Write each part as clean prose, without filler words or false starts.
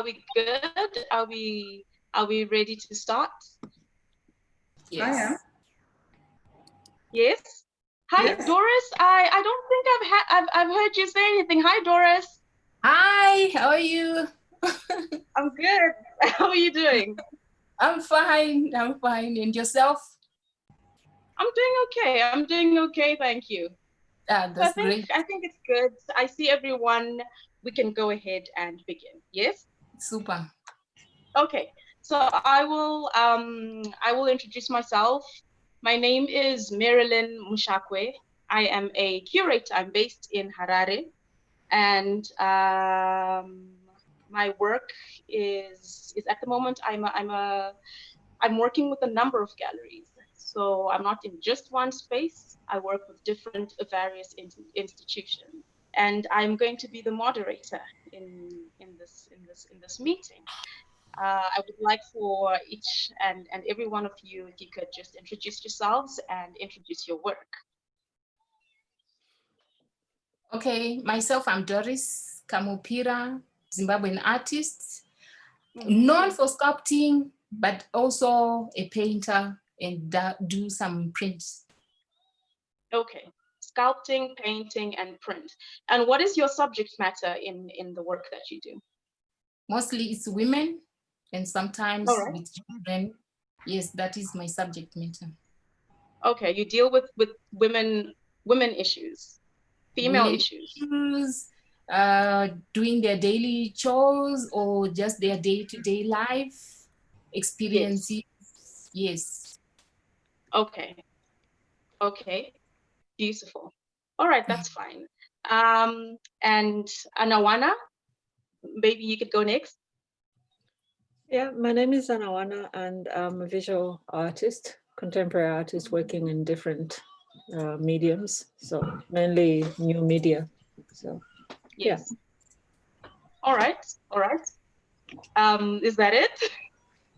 we good? Are we ready to start? Yes. I am. Yes. Hi, Yes. Doris. I don't think I've heard you say anything. Hi, Doris. Hi, how are you? I'm good. How are you doing? I'm fine. I'm fine. And yourself? I'm doing okay. I'm doing okay. Thank you. That's great. I think it's good. I see everyone. We can go ahead and begin. Yes. Super. Okay. So I will introduce myself. My name is MERILYN MUSHAKWE. I am a curator. I'm based in Harare, and my work is at the moment I'm working with a number of galleries. So I'm not in just one space. I work with different various institutions, and I'm going to be the moderator in this meeting. I would like for each and every one of you, if you could just introduce yourselves and introduce your work. Okay, myself, I'm Doris, KAMPIRA, Zimbabwean artist, known for sculpting, but also a painter and do some prints. Okay, sculpting, painting, and print. And what is your subject matter in the work that you do? Mostly it's women and sometimes All right. with children. Yes, that is my subject matter. Okay, you deal with women issues, female Women issues. Doing their daily chores or just their day-to-day life experiences. Yes. Okay. Okay. Beautiful. All right, that's fine. And ANWANA, maybe you could go next. Yeah, my name is ANWANA, and I'm a visual artist, contemporary artist working in different mediums, so mainly new media. So Yes. Yeah. All right. All right. Is that it?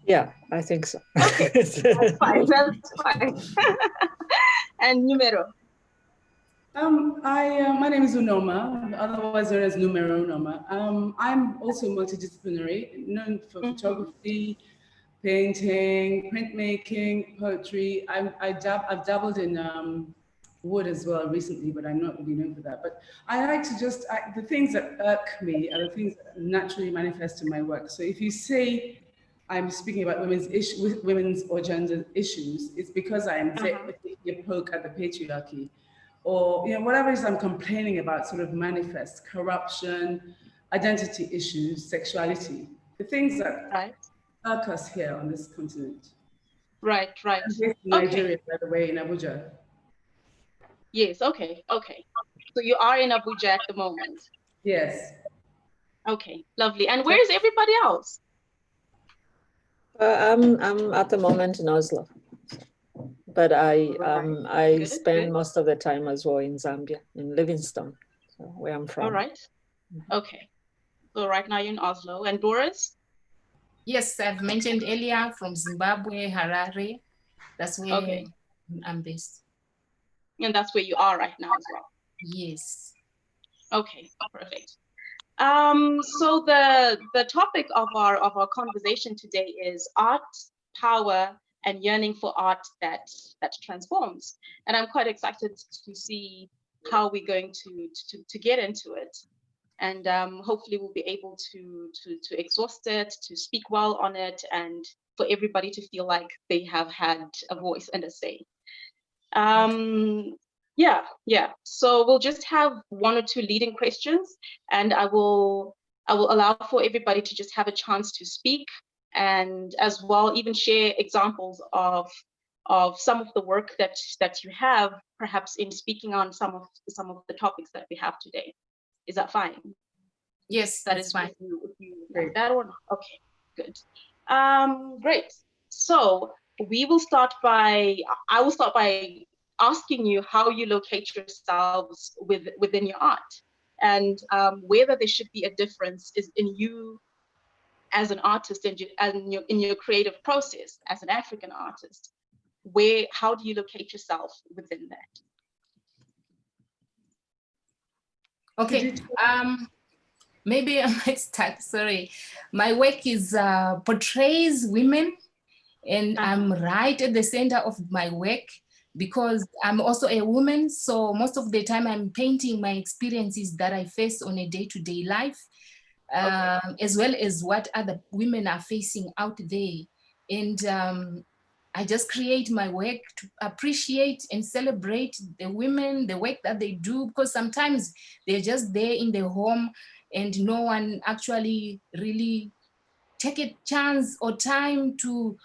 Yeah, I think so. Okay, that's fine. That's fine. And NUMERO. My name is UNOMA, otherwise known as NUMERO UNOMA. I'm also multidisciplinary, known for photography, painting, printmaking, poetry. I've dabbled in wood as well recently, but I'm not really known for that. But I like to the things that irk me are the things that naturally manifest in my work. So if you say I'm speaking about women's or gender issues, it's because I am taking a poke at the patriarchy, or whatever it is I'm complaining about sort of manifests: corruption, identity issues, sexuality, the things that irk us here on this continent. Right. I'm based in Nigeria, by the way, in Abuja. Yes, okay. So you are in Abuja at the moment? Yes. Okay, lovely. And where is everybody else? I'm at the moment in Oslo, but I spend most of the time as well in Zambia, in Livingstone, so where I'm from. All right. Okay. So right now you're in Oslo. And Doris? Yes, I've mentioned earlier from Zimbabwe, Harare. That's where I'm based. And that's where you are right now as well? Yes. Okay, perfect. So the topic of our conversation today is art, power, and yearning for art that transforms. And I'm quite excited to see how we're going to get into it. And hopefully we'll be able to exhaust it, to speak well on it, and for everybody to feel like they have had a voice and a say. Yeah. So we'll just have one or two leading questions, and I will allow for everybody to just have a chance to speak, and as well even share examples of some of the work that you have, perhaps in speaking on some of the topics that we have today. Is that fine? Yes, that is fine. If you like that or not. Okay, good. Great. So I will start by asking you how you locate yourselves within your art, and whether there should be a difference is in you as an artist and in your creative process as an African artist. How do you locate yourself within that? Okay. Maybe I might start, sorry. My work is portrays women, and I'm right at the center of my work because I'm also a woman. So most of the time I'm painting my experiences that I face on a day-to-day life, as well as what other women are facing out there. And I just create my work to appreciate and celebrate the women, the work that they do, because sometimes they're just there in the home and no one actually really take a chance or time to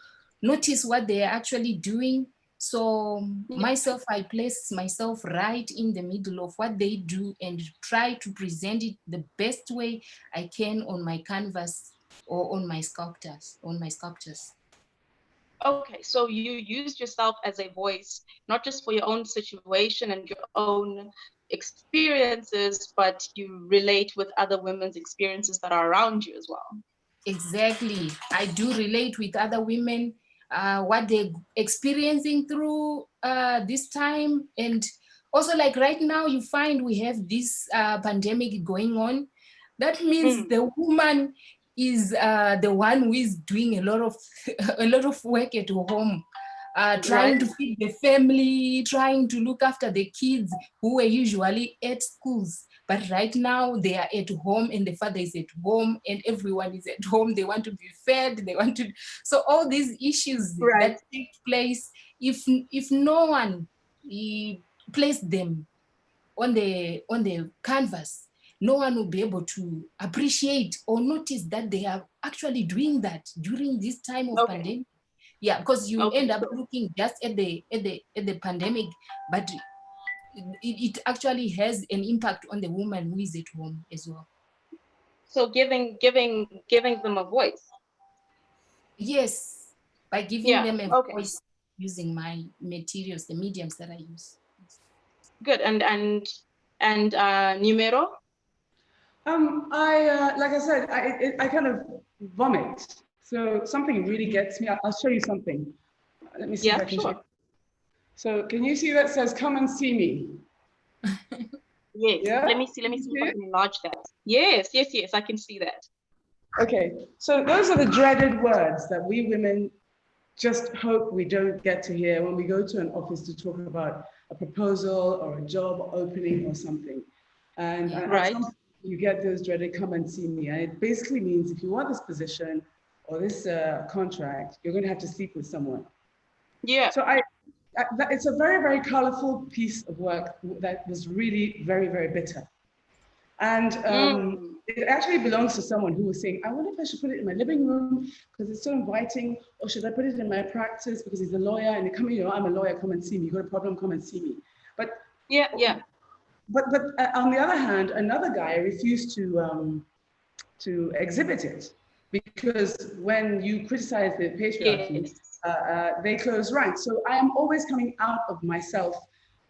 notice what they're actually doing. So myself, I place myself right in the middle of what they do and try to present it the best way I can on my canvas or on my sculptures. Okay, so you used yourself as a voice, not just for your own situation and your own experiences, but you relate with other women's experiences that are around you as well. Exactly. I do relate with other women, what they're experiencing through this time. And also, like right now, you find we have this pandemic going on. That means the woman is the one who is doing a lot of work at home, trying to feed the family, trying to look after the kids who were usually at schools. But right now they are at home and the father is at home and everyone is at home. They want to be fed, they want to. So all these issues that take place, if no one place them on the canvas, no one will be able to appreciate or notice that they are actually doing that during this time of pandemic. Yeah, because you end up looking just at the pandemic, but it actually has an impact on the woman who is at home as well. So giving them a voice. Yes, by giving them a voice using my materials, the mediums that I use. Good. And Numero? Like I said, I kind of vomit. So something really gets me. I'll show you something. Let me see if I can show you. So can you see that says, "Come and see me"? Yes. Yeah? Let me see if I can enlarge that. Yes, I can see that. Okay, so those are the dreaded words that we women just hope we don't get to hear when we go to an office to talk about a proposal or a job opening or something. And at some point you get those dreaded "come and see me." And it basically means if you want this position or this contract, you're going to have to sleep with someone. Yeah. So it's a very, very colorful piece of work that was really very, very bitter. And it actually belongs to someone who was saying, I wonder if I should put it in my living room because it's so inviting, or should I put it in my practice because he's a lawyer and come, I'm a lawyer, come and see me. You got a problem, come and see me. But But on the other hand, another guy refused to exhibit it because when you criticize the patriarchy, they close ranks. So I am always coming out of myself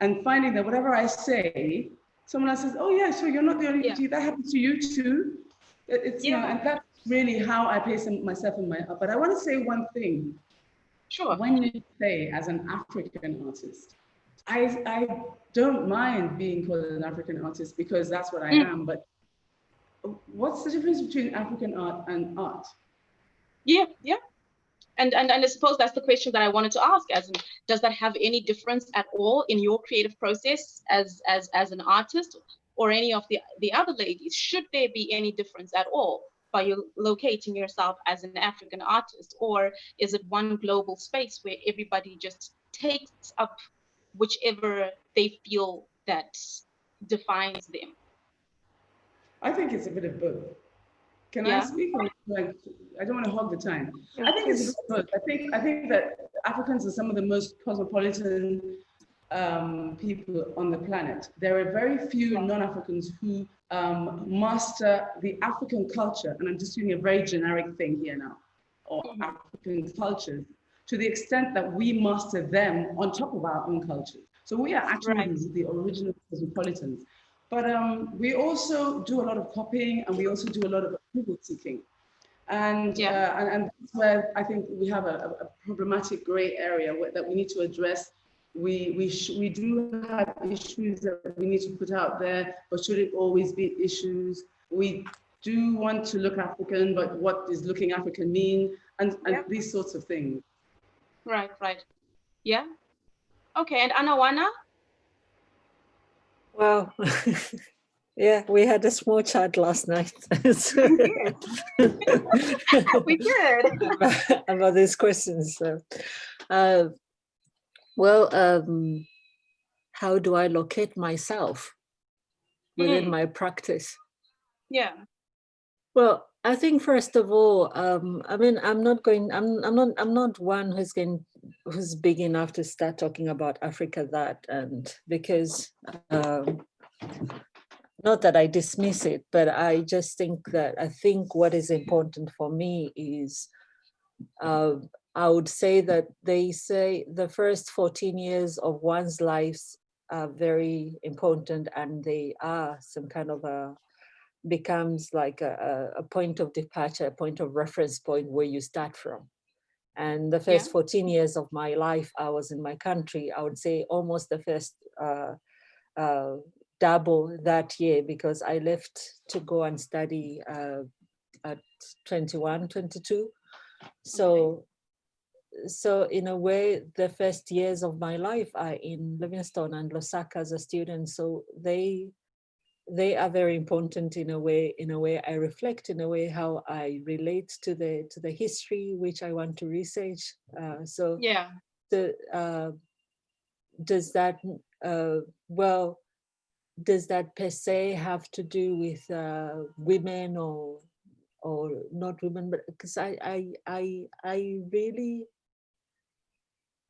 and finding that whatever I say, someone else says, "Oh yeah, so you're not the only that happens to you too." It's and that's really how I place myself in my. But I want to say one thing. Sure. When you say as an African artist, I don't mind being called an African artist because that's what I am. But what's the difference between African art and art? Yeah. And I suppose that's the question that I wanted to ask, as in, does that have any difference at all in your creative process as an artist, or any of the other ladies? Should there be any difference at all by you locating yourself as an African artist, or is it one global space where everybody just takes up whichever they feel that defines them? I think it's a bit of both. Can I speak? I don't want to hog the time. I think it's a bit of both. I think that Africans are some of the most cosmopolitan people on the planet. There are very few non-Africans who master the African culture, and I'm just doing a very generic thing here now, or African cultures, to the extent that we master them on top of our own culture. So we are actually the original cosmopolitans. But we also do a lot of copying, and we also do a lot of approval seeking. And that's where I think we have a problematic gray area that we need to address. We do have issues that we need to put out there, but should it always be issues? We do want to look African, but what does looking African mean? And these sorts of things. Right, right. Yeah. Okay, and ANWANA? Well, yeah, we had a small chat last night. We did. about these questions. How do I locate myself within my practice? Yeah. Well, I think first of all, I mean, I'm not one who's big enough to start talking about Africa because not that I dismiss it, but I just think what is important for me is, I would say that they say the first 14 years of one's lives are very important, and they are some kind of becomes like a point of departure, a point of reference point where you start from. And the first 14 years of my life, I was in my country. I would say almost the first double that year, because I left to go and study at 21, 22. So in a way, the first years of my life are in Livingstone and Lusaka as a student. So they are very important in a way. I reflect in a way how I relate to the history which I want to research. Does that per se have to do with women or not women? But because I really,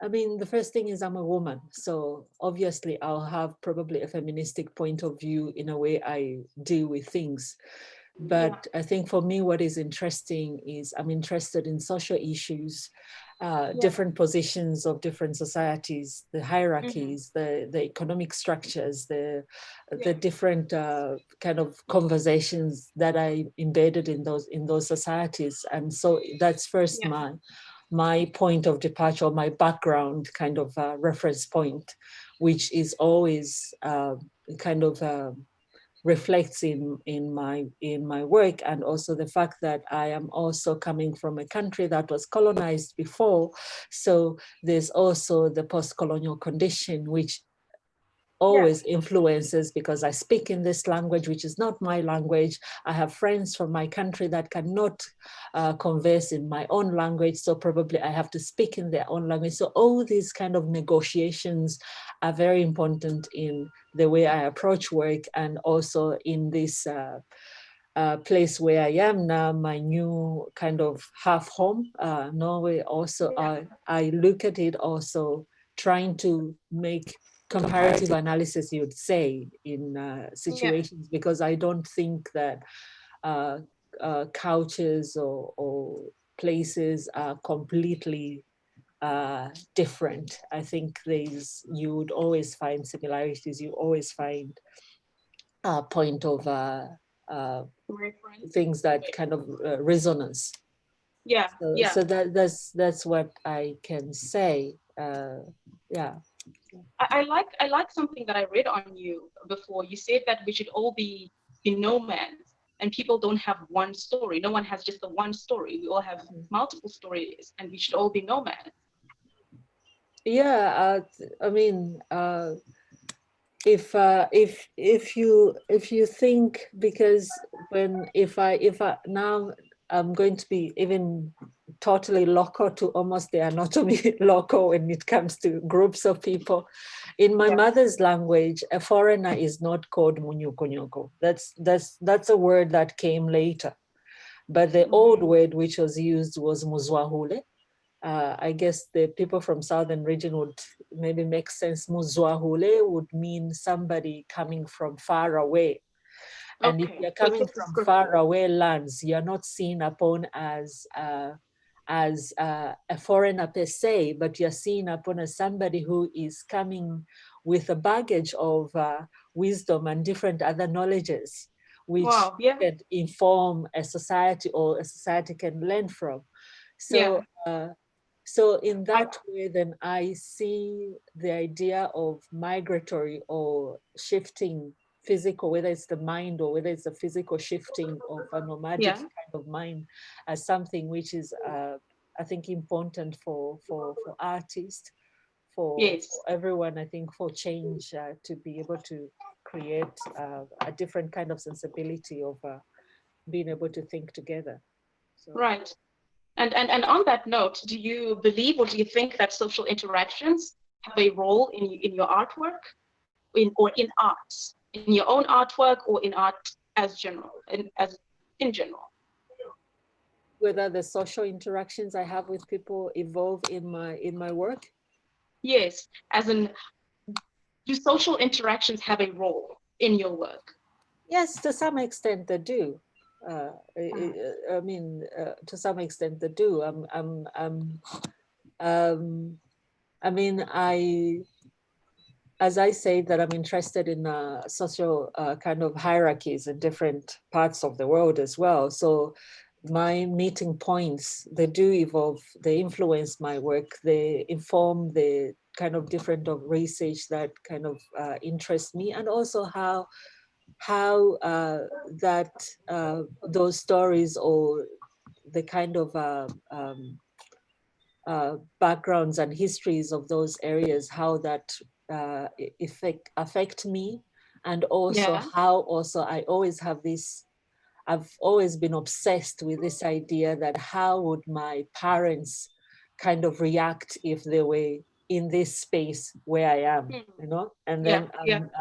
I mean, the first thing is I'm a woman, so obviously I'll have probably a feministic point of view in a way I deal with things. But I think for me, what is interesting is I'm interested in social issues, different positions of different societies, the hierarchies, the economic structures, the different kind of conversations that are embedded in those societies. And so that's first my point of departure, my background kind of reference point, which is always kind of reflects in my work, and also the fact that I am also coming from a country that was colonized before. So there's also the post-colonial condition, which always influences, because I speak in this language, which is not my language. I have friends from my country that cannot converse in my own language, so probably I have to speak in their own language. So all these kind of negotiations are very important in the way I approach work, and also in this place where I am now, my new kind of half home, Norway. Also, I look at it also trying to make comparative analysis, you would say, in situations, because I don't think that cultures or places are completely different. I think you would always find similarities. You always find a point of things that kind of resonance. So that's what I can say. I like something that I read on you before. You said that we should all be nomads, and people don't have one story. No one has just the one story. We all have multiple stories, and we should all be nomads. Yeah, I mean, if you think, because if I now I'm going to be even totally local to almost the anatomy local when it comes to groups of people. In my mother's language, a foreigner is not called munyokonyoko. That's a word that came later. But the old word which was used was muzwahule. I guess the people from southern region would maybe make sense. Muzwahule would mean somebody coming from far away. And if you're coming from far away lands, you're not seen upon as a foreigner per se, but you're seen upon as somebody who is coming with a baggage of wisdom and different other knowledges, which can inform a society, or a society can learn from. So, so in that way, then I see the idea of migratory or shifting physical, whether it's the mind or whether it's the physical shifting of a nomadic kind of mind, as something which is, I think, important for artists, for everyone, I think, for change, to be able to create a different kind of sensibility of being able to think together. So. Right. And on that note, do you believe or do you think that social interactions have a role in your artwork, or in art, in your own artwork, or in art as general, in general? Whether the social interactions I have with people evolve in my work? Yes, as in, do social interactions have a role in your work? Yes, to some extent they do. I mean, to some extent they do. I mean, as I say that I'm interested in social kind of hierarchies in different parts of the world as well. So my meeting points, they do evolve, they influence my work, they inform the kind of different of research that kind of interests me, and also how that those stories or the kind of backgrounds and histories of those areas, how that affect me, and also how also I always have this, I've always been obsessed with this idea that how would my parents kind of react if they were in this space where I am, you know? And then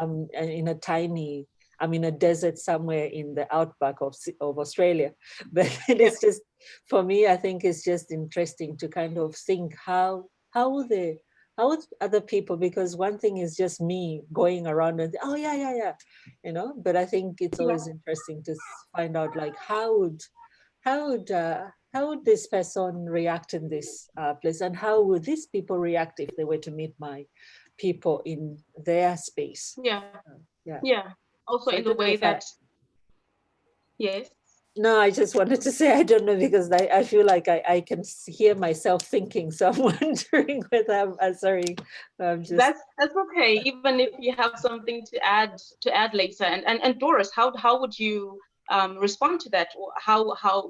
I'm in a tiny, I'm in a desert somewhere in the outback of Australia. But it's just, for me, I think it's just interesting to kind of think how would other people, because one thing is just me going around and, oh yeah, you know, but I think it's always interesting to find out, like, how would this person react in this place, and how would these people react if they were to meet my people in their space? Also, so in the way that, yes. No, I just wanted to say, I don't know, because I feel like I can hear myself thinking, so I'm wondering whether I'm sorry. Just... That's okay, even if you have something to add later. And Doris, how would you respond to that? Or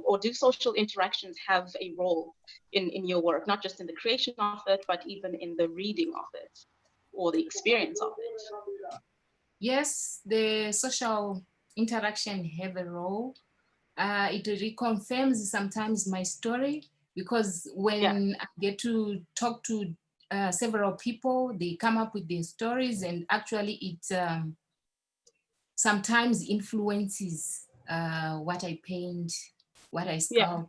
or do social interactions have a role in your work, not just in the creation of it, but even in the reading of it or the experience of it? Yes, the social interaction have a role. It reconfirms sometimes my story, because when I get to talk to several people, they come up with their stories, and actually it sometimes influences what I paint, what I sculpt.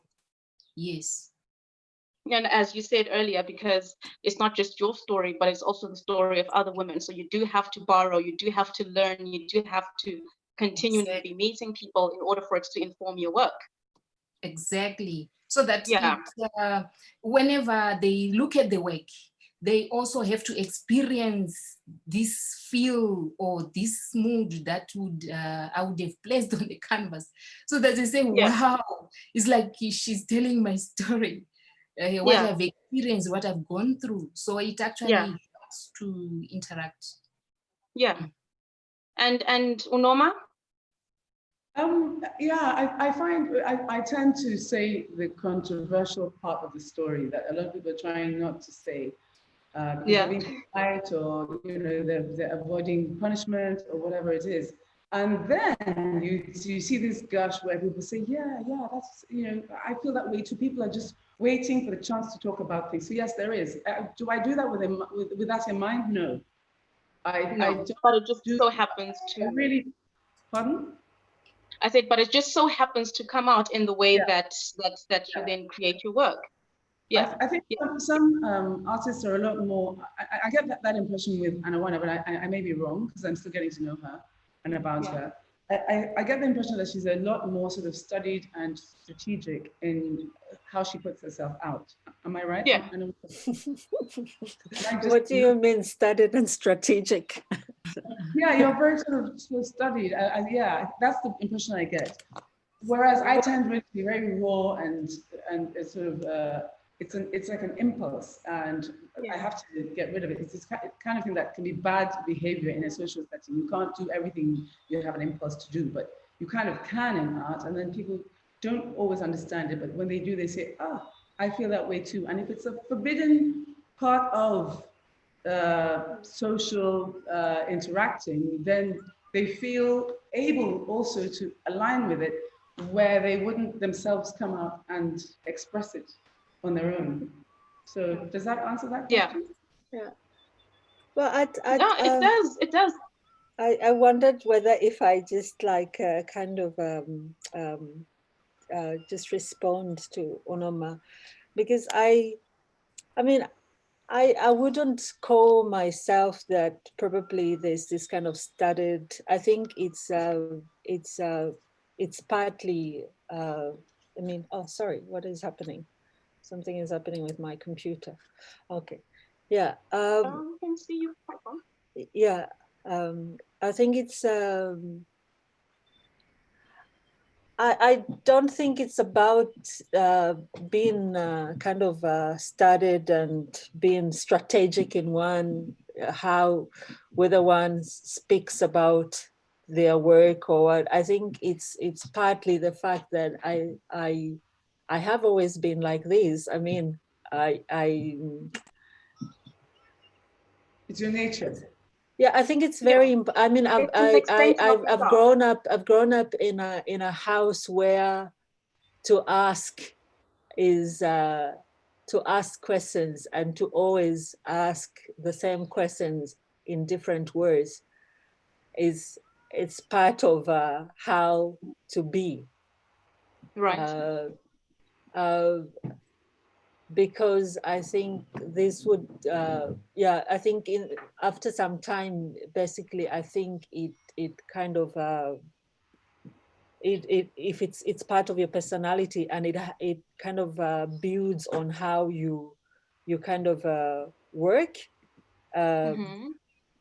Yes. And as you said earlier, because it's not just your story, but it's also the story of other women. So you do have to borrow, you do have to learn, you do have to continually be meeting people in order for it to inform your work. Exactly. So that it, whenever they look at the work, they also have to experience this feel or this mood that I would have placed on the canvas. So that they say, wow, it's like she's telling my story. What I've experienced, what I've gone through. So it actually helps to interact. Yeah. And UNOMA? I find I tend to say the controversial part of the story that a lot of people are trying not to say, because they're being polite, or they're avoiding punishment or whatever it is. And then you see this gush where people say, yeah, that's, I feel that way too. People are just waiting for the chance to talk about things. So yes, there is. Do I do that with that in mind? No. I don't, but it just so happens to. Really, pardon? I said, but it just so happens to come out in the way that you then create your work. Yeah, I think some artists are a lot more. I get that impression with ANWANA, but I may be wrong, because I'm still getting to know her and about her. I get the impression that she's a lot more sort of studied and strategic in how she puts herself out. Am I right? Yeah. What do you mean studied and strategic? Yeah, you're very sort of studied. Yeah, that's the impression I get. Whereas I tend to be very raw and sort of it's like an impulse, and I have to get rid of it. It's this kind of thing that can be bad behavior in a social setting. You can't do everything you have an impulse to do, but you kind of can in art, and then people don't always understand it, but when they do, they say, ah, I feel that way too. And if it's a forbidden part of social interacting, then they feel able also to align with it, where they wouldn't themselves come out and express it on their own. So does that answer that question? Yeah. Well, No, it does. It does. I wondered whether if I just like kind of just respond to UNOMA, because I mean, I wouldn't call myself that. Probably there's this kind of studied. I think it's partly. I mean, oh, sorry, what is happening? Something is happening with my computer. Okay, yeah. I can see you. Yeah, I think it's. I don't think it's about being kind of studied and being strategic in one, whether one speaks about their work or what. I think it's partly the fact that I have always been like this. I mean, it's your nature. Yeah, I think it's very. I mean, I've grown up. I've grown up in a house where to ask is to ask questions, and to always ask the same questions in different words it's part of how to be. Right. Because I think this would, I think after some time, basically, I think it kind of, if it's part of your personality, and it kind of builds on how you kind of work.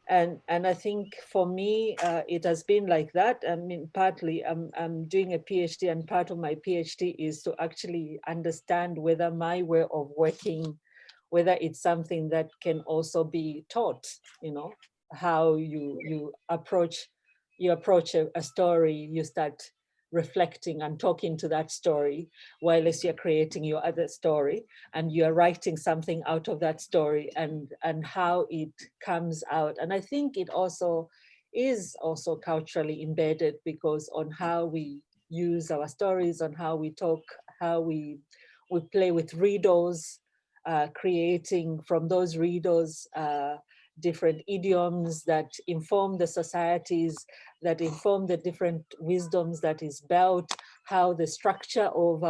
And I think for me, it has been like that. I mean, partly I'm doing a PhD, and part of my PhD is to actually understand whether my way of working, whether it's something that can also be taught, how you approach a story, you start reflecting and talking to that story while as you're creating your other story, and you're writing something out of that story, and how it comes out. And I think it also is also culturally embedded, because on how we use our stories, on how we talk, how we play with riddles, creating from those riddles different idioms that inform the societies, that inform the different wisdoms that is built, how the structure of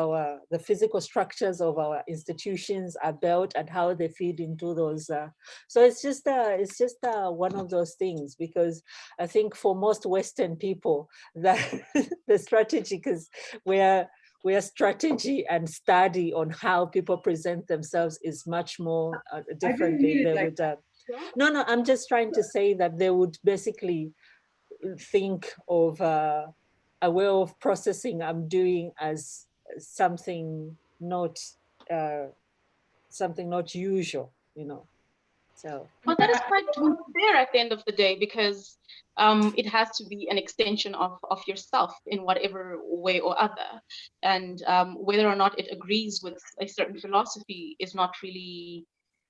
the physical structures of our institutions are built, and how they feed into those. So it's just one of those things, because I think for most Western people, that the strategy, because where strategy and study on how people present themselves is much more differently. They would. No, I'm just trying to say that they would basically think of a way of processing I'm doing as something not usual, So. Well, that is quite fair at the end of the day, because it has to be an extension of yourself in whatever way or other. And whether or not it agrees with a certain philosophy is not really,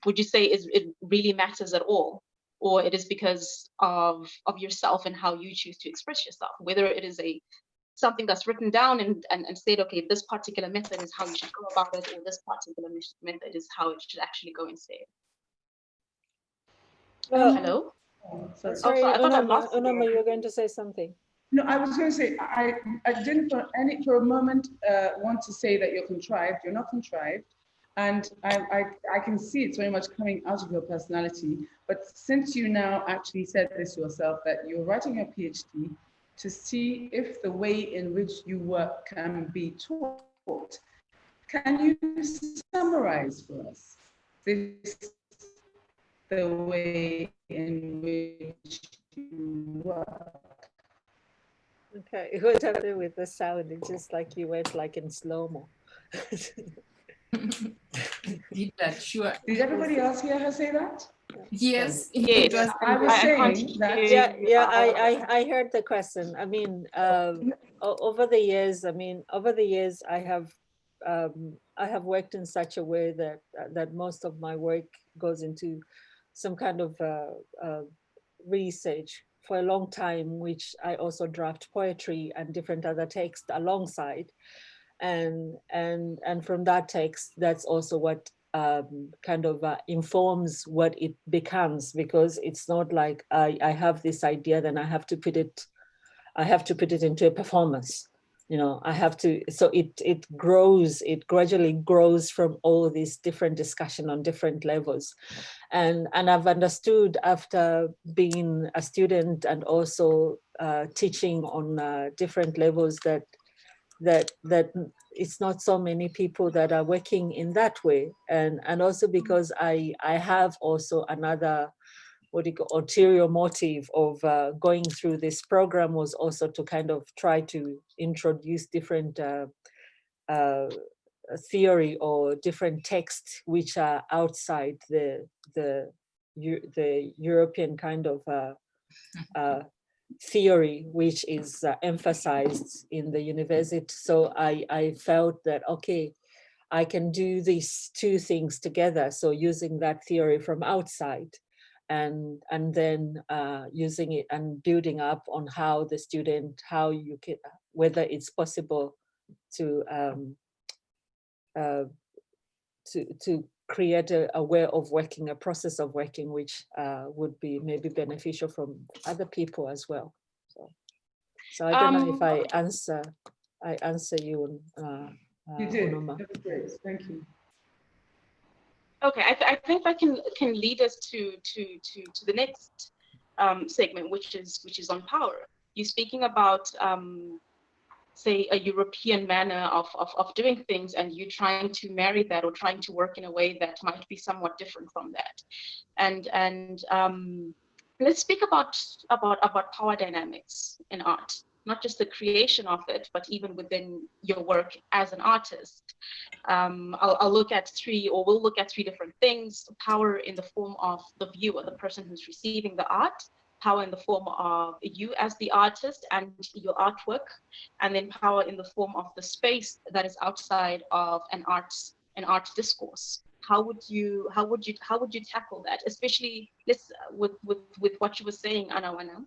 would you say it really matters at all? Or it is because of yourself and how you choose to express yourself, whether it is something that's written down and said, okay, this particular method is how you should go about it, or this particular method is how it should actually go instead. Hello? Sorry, UNOMA, you were going to say something. No, I was going to say, I didn't for a moment want to say that you're contrived. You're not contrived. And I can see it's very much coming out of your personality. But since you now actually said this yourself, that you're writing a PhD to see if the way in which you work can be taught, can you summarize for us the way in which you work? Okay, what happened with the sound? It's just like you went like in slow-mo. did that, sure. Did everybody else hear her say that? Yes, Yes. it was. I was I can't saying that. Yeah, I heard the question. I mean, over the years, I have worked in such a way that that most of my work goes into some kind of research for a long time, which I also draft poetry and different other texts alongside, and from that text, that's also what kind of informs what it becomes, because it's not like I have this idea, then I have to put it into a performance. You know, I have to, so it gradually grows from all these different discussion on different levels. And I've understood after being a student and also teaching on different levels that it's not so many people that are working in that way. And also because I have also another, what do you call, ulterior motive of going through this program was also to kind of try to introduce different theory or different texts which are outside the European kind of theory which is emphasized in the university. So I felt that, okay, I can do these two things together. So using that theory from outside and then using it and building up on how the student, how you can, whether it's possible to create a way of working, a process of working, which would be maybe beneficial from other people as well. So I don't know if I answer you. You did. UNOMA. That's great. Thank you. Okay, I think that can lead us to the next segment, which is on power. You're speaking about say a European manner of doing things, and you trying to marry that or trying to work in a way that might be somewhat different from that. And let's speak about power dynamics in art, not just the creation of it, but even within your work as an artist. I'll look at we'll look at three different things: power in the form of the viewer, the person who's receiving the art; power in the form of you as the artist and your artwork; and then power in the form of the space that is outside of an art discourse. How would you tackle that, especially with what you were saying, ANWANA,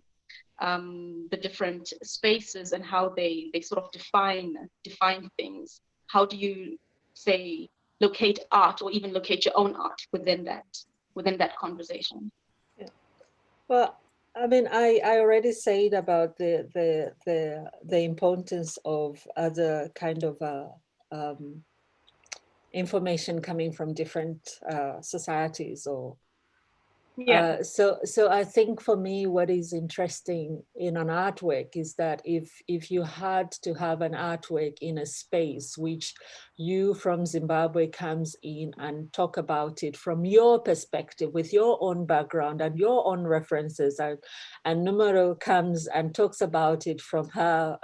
the different spaces and how they sort of define things? How do you say locate art, or even locate your own art within that conversation? Yeah. Well, I mean, I already said about the importance of other kind of information coming from different societies, or Yeah. So I think for me, what is interesting in an artwork is that if you had to have an artwork in a space which you from Zimbabwe comes in and talk about it from your perspective, with your own background and your own references, and NUMERO comes and talks about it from her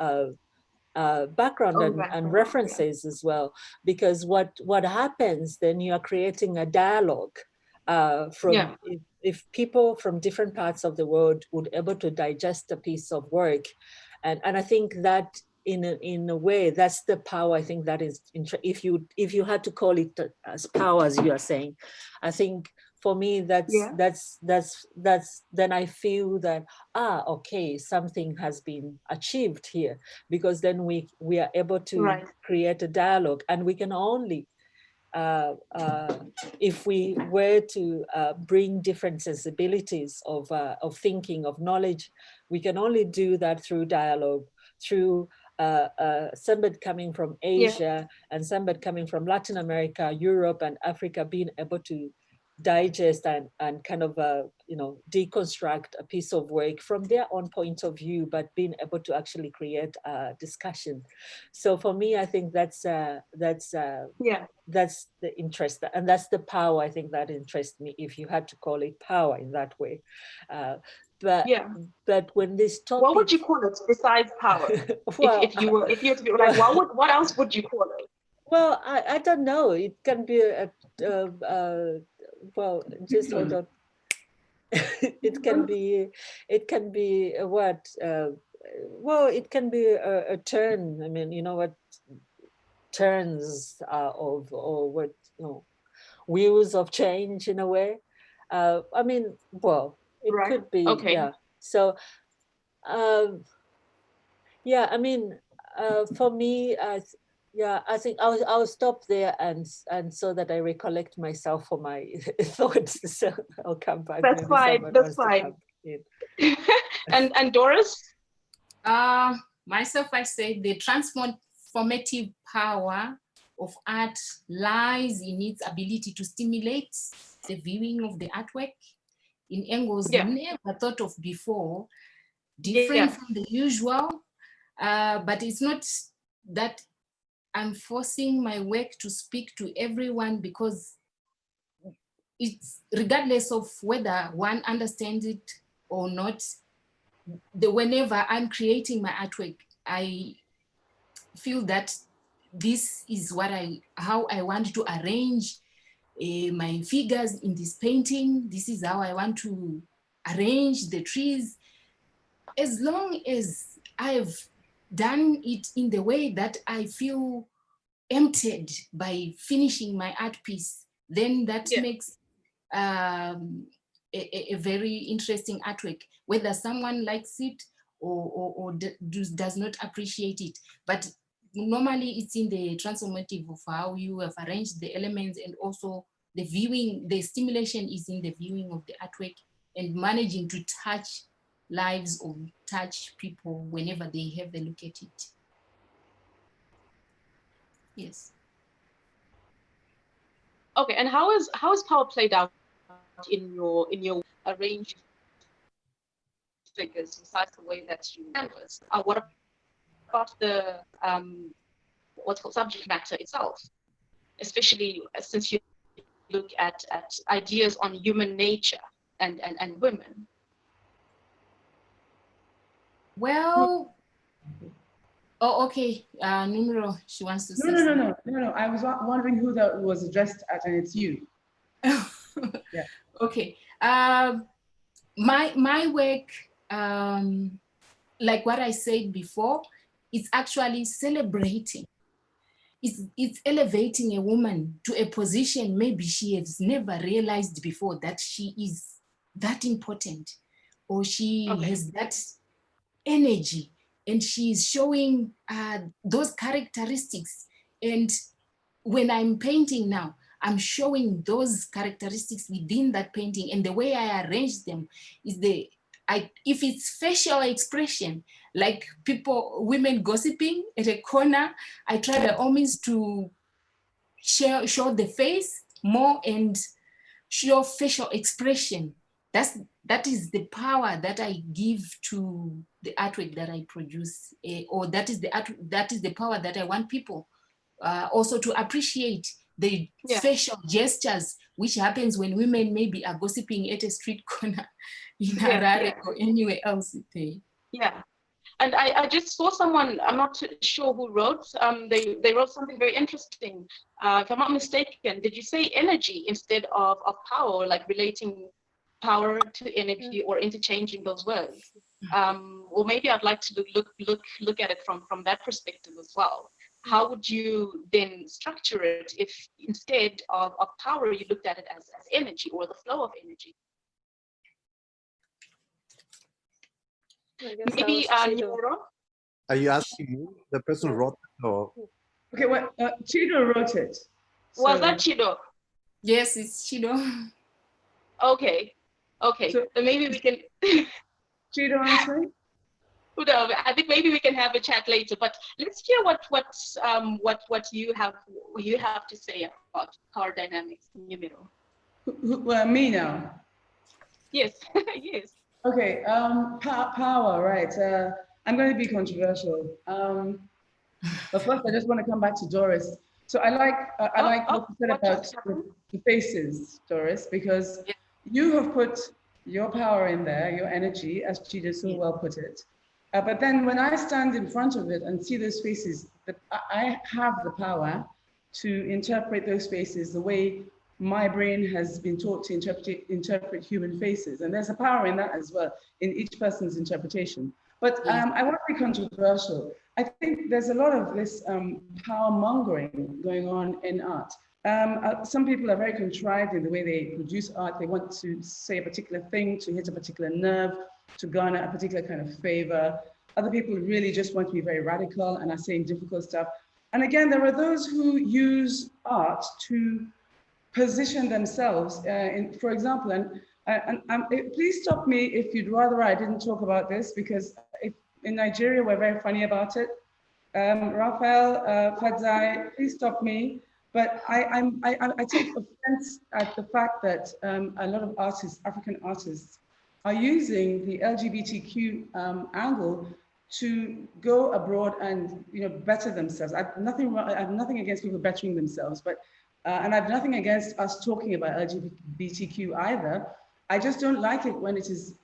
background and references as well, because what happens then, you are creating a dialogue from if people from different parts of the world would able to digest a piece of work, and I think that in a way that's the power. I think that is, if you had to call it as power, as you are saying, I think for me that's then I feel that okay, something has been achieved here, because then we are able to create a dialogue, and we can only if we were to bring different sensibilities of thinking, of knowledge, we can only do that through dialogue, through somebody coming from Asia and somebody coming from Latin America, Europe and Africa, being able to digest and kind of deconstruct a piece of work from their own point of view, but being able to actually create a discussion. So for me, I think that's the interest, and that's the power. I think that interests me, if you had to call it power in that way. But when this topic, what would you call it besides power? Well, if you were to be like, what else would you call it? Well, I don't know. It can be well, just hold on. It can be a what? Well, it can be a turn. I mean, you know what turns of, or what, you know, wheels of change in a way. I mean, well, it Right. could be, Okay. yeah. So, yeah, I mean, for me, yeah, I think I'll stop there and so that I recollect myself for my thoughts. So I'll come back. That's Maybe fine. someone That's wants to fine. come in. And Doris? Myself, I say the transformative power of art lies in its ability to stimulate the viewing of the artwork in angles never thought of before, different from the usual. But it's not that I'm forcing my work to speak to everyone, because it's regardless of whether one understands it or not. Whenever I'm creating my artwork, I feel that this is how I want to arrange my figures in this painting. This is how I want to arrange the trees. As long as I've done it in the way that I feel emptied by finishing my art piece, then that makes a very interesting artwork, whether someone likes it or does not appreciate it. But normally it's in the transformative of how you have arranged the elements, and also the viewing, the stimulation is in the viewing of the artwork and managing to touch lives or touch people whenever they have a look at it. Yes. Okay, and how is power played out in your arranged figures besides the way that you canvas? What about the what's called subject matter itself, especially since you look at ideas on human nature and women? Well, oh, okay. Numero, she wants to say No. I was wondering who that was addressed at, and it's you. Yeah. Okay. My work, like what I said before, it's actually celebrating. It's elevating a woman to a position maybe she has never realized before that she is that important, or she has that energy, and she is showing those characteristics. And when I'm painting now, I'm showing those characteristics within that painting, and the way I arrange them is if it's facial expression, like women gossiping at a corner, I try by all means to show the face more and show facial expression. That is the power that I give to the artwork that I produce, or that is the power that I want people also to appreciate, the facial gestures, which happens when women maybe are gossiping at a street corner in Harare or anywhere else. Yeah. And I just saw someone, I'm not sure who wrote, they wrote something very interesting. If I'm not mistaken, did you say energy instead of power, like relating power to energy or interchanging those words? Or maybe I'd like to look at it from that perspective as well. How would you then structure it if instead of power, you looked at it as energy, or the flow of energy? Maybe NUMERO? Are you asking me? The person wrote it, or? Okay, well, Chido wrote it. Was that Chido? Yes, it's Chido. Okay, so maybe we can. Chido answering? No, I think maybe we can have a chat later. But let's hear what you have to say about power dynamics in NUMERO. Well, me now. Yes, yes. Okay, power, right. I'm going to be controversial. But first, I just want to come back to Doris. So I like what you said about the faces, Doris, because you have put your power in there, your energy, as Chida so well put it. But then when I stand in front of it and see those faces, I have the power, to interpret those faces the way my brain has been taught to interpret human faces. And there's a power in that as well, in each person's interpretation. But I want to be controversial. I think there's a lot of this power mongering going on in art. Some people are very contrived in the way they produce art. They want to say a particular thing, to hit a particular nerve, to garner a particular kind of favor. Other people really just want to be very radical and are saying difficult stuff. And again, there are those who use art to position themselves. For example, please stop me if you'd rather I didn't talk about this, because in Nigeria, we're very funny about it. Raphael, Fadzai, please stop me. But I take offense at the fact that a lot of artists, African artists, are using the LGBTQ angle to go abroad and better themselves. I have nothing against people bettering themselves, but and I have nothing against us talking about LGBTQ either. I just don't like it when it is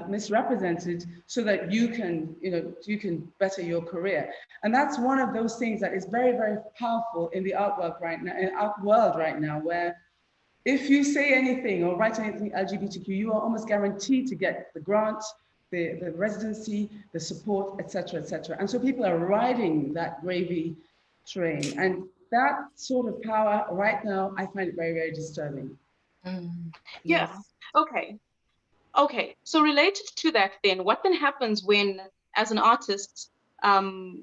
misrepresented so that you can better your career. And that's one of those things that is very, very powerful in the artwork right now, in art world right now, where if you say anything or write anything LGBTQ, you are almost guaranteed to get the grant, the residency, the support, etc., etc. And so people are riding that gravy train. And that sort of power right now, I find it very, very disturbing. Yeah, okay. Okay, so related to that then, what then happens when, as an artist,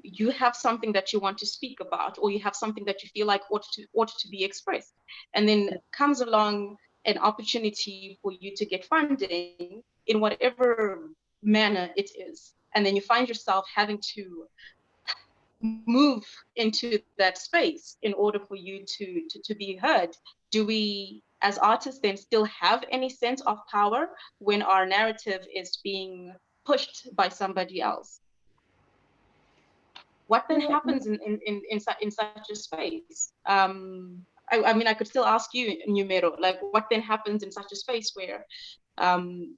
you have something that you want to speak about, or you have something that you feel like ought to be expressed, and then comes along an opportunity for you to get funding in whatever manner it is, and then you find yourself having to move into that space in order for you to be heard? Do we, as artists, then still have any sense of power when our narrative is being pushed by somebody else? What then happens in such a space? I mean, I could still ask you, Numero, like, what then happens in such a space where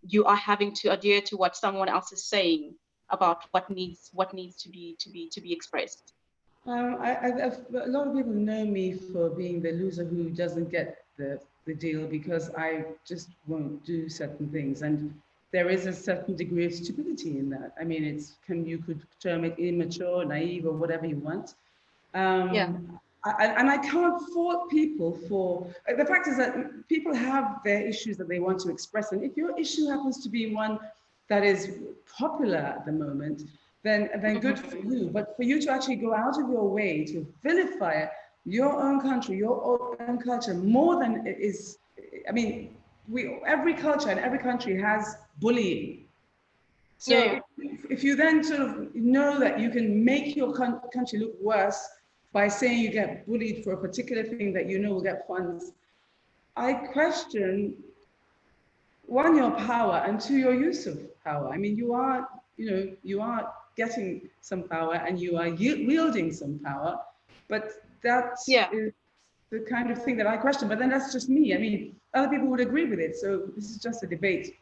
you are having to adhere to what someone else is saying about what needs to be expressed? A lot of people know me for being the loser who doesn't get the deal because I just won't do certain things, and there is a certain degree of stupidity in that. I mean, you could term it immature, naive, or whatever you want. And I can't fault people for the fact is that people have their issues that they want to express, and if your issue happens to be one that is popular at the moment, then good for you. But for you to actually go out of your way to vilify your own country, your own culture, more than it is, I mean, every culture and every country has bullying. So if you then sort of know that you can make your country look worse by saying you get bullied for a particular thing that you know will get funds, I question, one, your power, and two, your use of power. I mean, you are getting some power and you are wielding some power, but that is the kind of thing that I question. But then that's just me. I mean, other people would agree with it. So this is just a debate.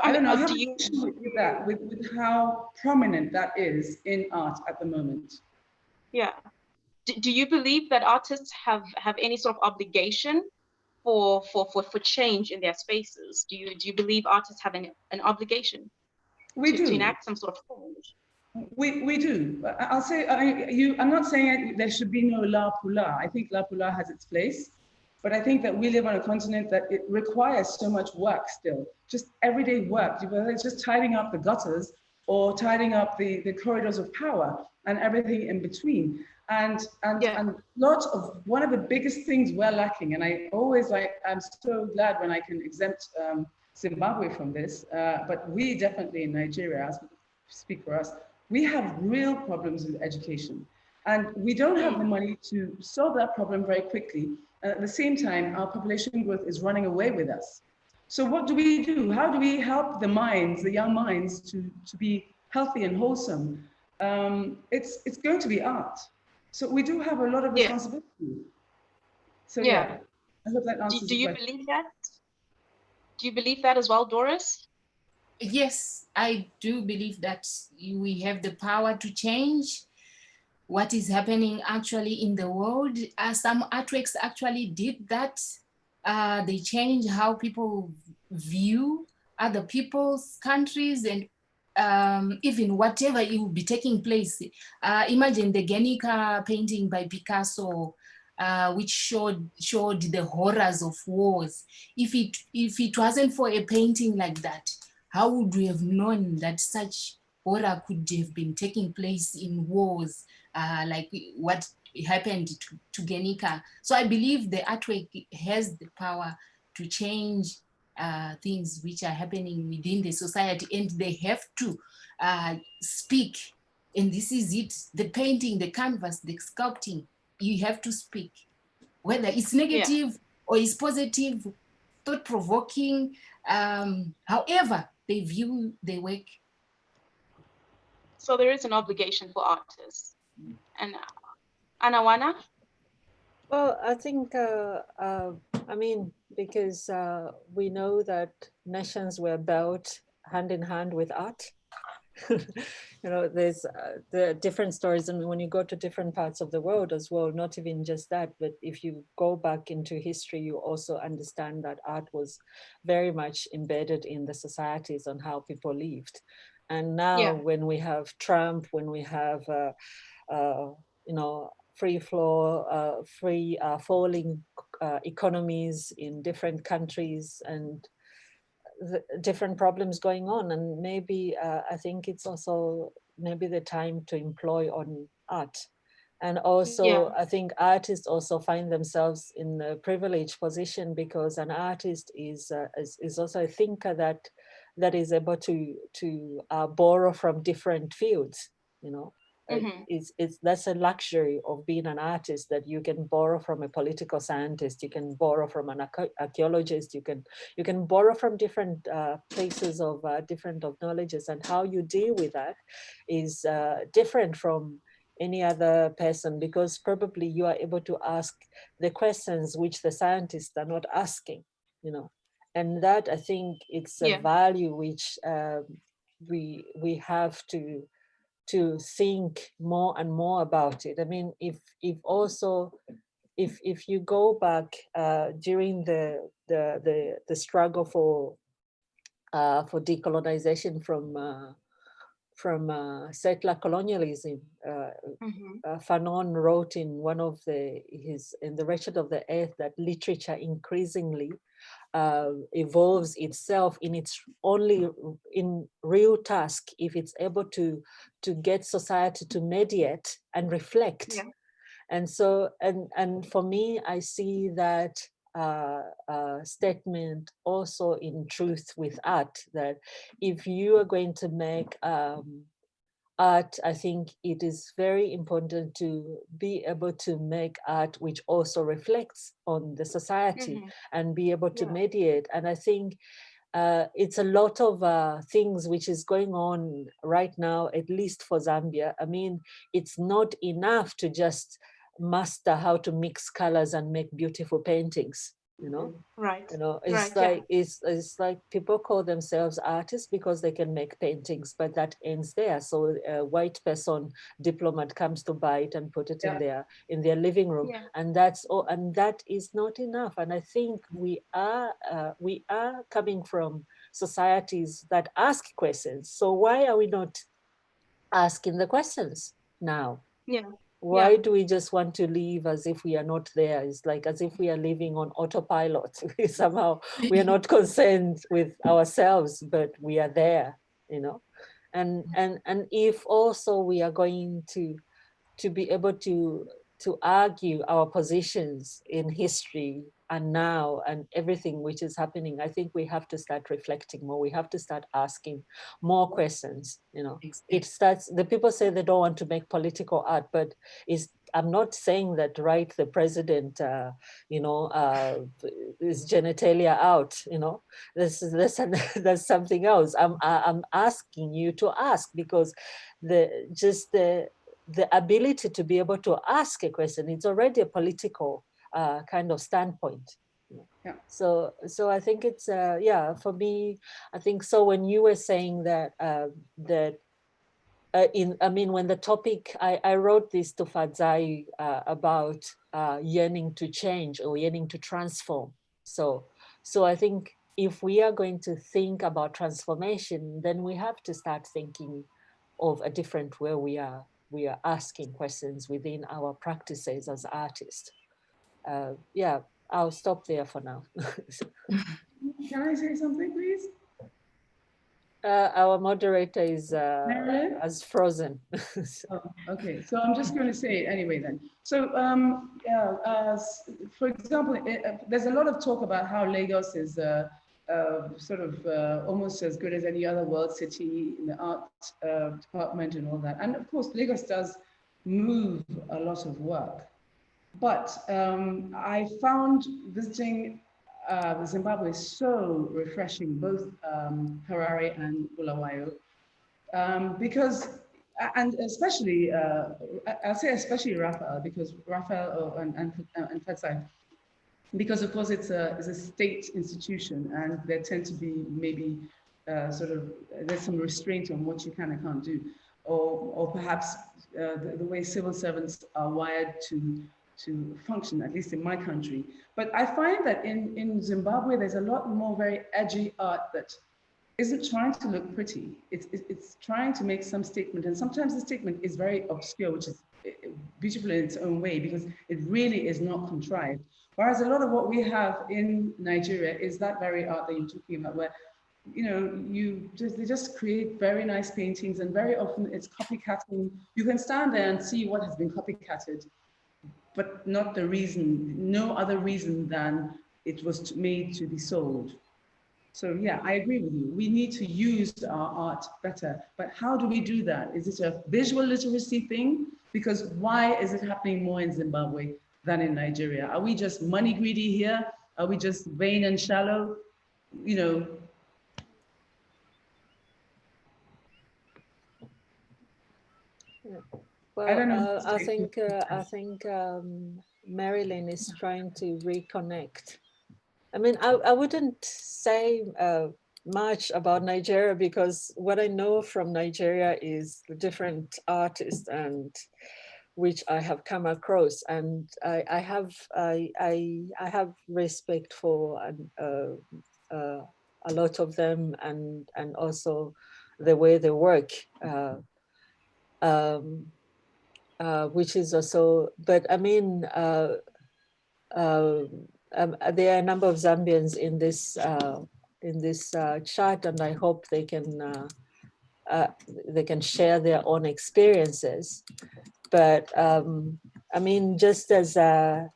I don't know. I have an issue with that, with how prominent that is in art at the moment. Yeah. Do you believe that artists have any sort of obligation for change in their spaces? Do you believe artists have an obligation to enact some sort of change? We do. I'll say, I'm not saying there should be no la pula. I think la pula has its place, but I think that we live on a continent that it requires so much work still, just everyday work, whether it's just tidying up the gutters or tidying up the corridors of power and everything in between. And lots of, one of the biggest things we're lacking, and I'm so glad when I can exempt Zimbabwe from this, but we definitely in Nigeria, as we speak for us, we have real problems with education. And we don't have the money to solve that problem very quickly. At the same time, our population growth is running away with us. So what do we do? How do we help the minds, the young minds, to be healthy and wholesome? It's going to be art. So we do have a lot of responsibility. So I hope that answers the question. Do you believe that? Do you believe that as well, Doris? Yes, I do believe that we have the power to change. what is happening actually in the world. Some artworks actually did that. They change how people view other people's countries, and even whatever it will be taking place. Imagine the Guernica painting by Picasso, which showed the horrors of wars. If it wasn't for a painting like that, how would we have known that such horror could have been taking place in wars, like what happened to Guernica? So I believe the artwork has the power to change things which are happening within the society, and they have to speak. And this is it: the painting, the canvas, the sculpting. You have to speak, whether it's negative or it's positive, thought-provoking. However they view the work. So there is an obligation for artists. And ANWANA? Well, I think, I mean, because we know that nations were built hand in hand with art. You know, there's the different stories, and when you go to different parts of the world as well, not even just that, but if you go back into history, you also understand that art was very much embedded in the societies on how people lived. And now when we have Trump, when we have, you know, free flow, free falling economies in different countries, and the different problems going on, and maybe I think it's also maybe the time to employ on art. And also I think artists also find themselves in a privileged position, because an artist is also a thinker that is able to borrow from different fields, you know. That's a luxury of being an artist, that you can borrow from a political scientist, you can borrow from an archaeologist, you can borrow from different places of different of knowledges, and how you deal with that is different from any other person, because probably you are able to ask the questions which the scientists are not asking, you know. And that, I think, it's a value which we have to think more and more about it. I mean, if you go back during the struggle for decolonization from settler colonialism, Fanon wrote in one of in The Wretched of the Earth, that literature increasingly evolves itself in its only in real task if it's able to get society to mediate and reflect. And so, and for me, I see that statement also in truth with art, that if you are going to make art, I think it is very important to be able to make art which also reflects on the society and be able to mediate. And I think it's a lot of things which is going on right now, at least for Zambia. I mean, it's not enough to just master how to mix colors and make beautiful paintings, you know. You know, it's like people call themselves artists because they can make paintings, but that ends there. So a white person diplomat comes to buy it and put it in their living room, and that's all. And that is not enough. And I think we are coming from societies that ask questions. So why are we not asking the questions now? Why do we just want to live as if we are not there? It's like as if we are living on autopilot. Somehow we are not concerned with ourselves, but we are there, you know. And if also we are going to be able to argue our positions in history and now and everything which is happening, I think we have to start reflecting more. We have to start asking more questions, you know. It starts, the people say they don't want to make political art, but I'm not saying that, right, the president, you know, is genitalia out, you know. That's something else. I'm asking you to ask, because the ability to be able to ask a question, it's already a political kind of standpoint. So I think it's, for me, I think so when you were saying that, that when the topic, I wrote this to Fadzai about yearning to change or yearning to transform. So I think if we are going to think about transformation, then we have to start thinking of a different way we are asking questions within our practices as artists. Yeah, I'll stop there for now. Can I say something, please? Our moderator is MERILYN? as frozen. Oh, okay, so I'm just going to say it anyway then. So, for example, there's a lot of talk about how Lagos is sort of almost as good as any other world city in the art department and all that. And of course, Lagos does move a lot of work. But I found visiting Zimbabwe so refreshing, both Harare and Bulawayo, because, and especially, I'll say especially Raphael, because Raphael and Fetsai, because of course it's a state institution and there tend to be maybe sort of, there's some restraint on what you can and can't do, or perhaps the way civil servants are wired to function, at least in my country. But I find that in Zimbabwe, there's a lot more very edgy art that isn't trying to look pretty. It's trying to make some statement. And sometimes the statement is very obscure, which is beautiful in its own way, because it really is not contrived. Whereas a lot of what we have in Nigeria is that very art that you're talking about, where they just create very nice paintings, and very often it's copycatting. You can stand there and see what has been copycatted, but not the reason, no other reason than it was made to be sold. So yeah, I agree with you. We need to use our art better, but how do we do that? Is it a visual literacy thing? Because why is it happening more in Zimbabwe than in Nigeria? Are we just money greedy here? Are we just vain and shallow? Well, I don't know. I think MERILYN is trying to reconnect. I mean, I wouldn't say much about Nigeria, because what I know from Nigeria is the different artists and which I have come across, and I have respect for a lot of them, and also the way they work. Which is also, but I mean, there are a number of Zambians in this chat, and I hope they can share their own experiences. But I mean, just as I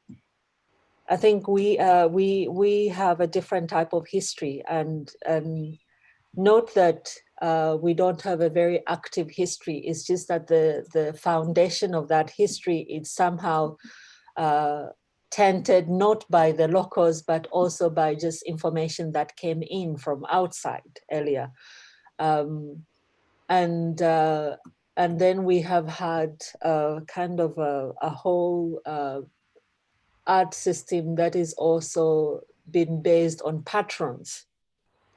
think we have a different type of history, and note that we don't have a very active history. It's just that the foundation of that history is somehow tainted not by the locals, but also by just information that came in from outside earlier. And then we have had kind of a whole art system that is also been based on patrons.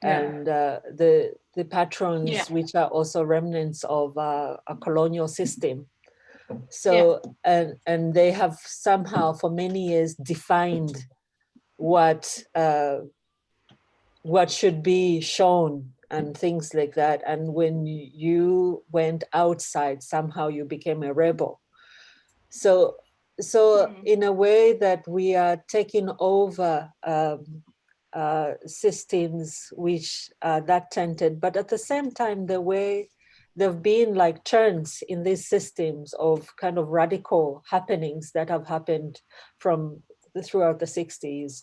Yeah. And the patrons, yeah, which are also remnants of a colonial system. So, yeah, and they have somehow for many years defined what should be shown and things like that. And when you went outside, somehow you became a rebel. So in a way that we are taking over systems which are that tainted, but at the same time, the way there've been like turns in these systems of kind of radical happenings that have happened from throughout the 60s,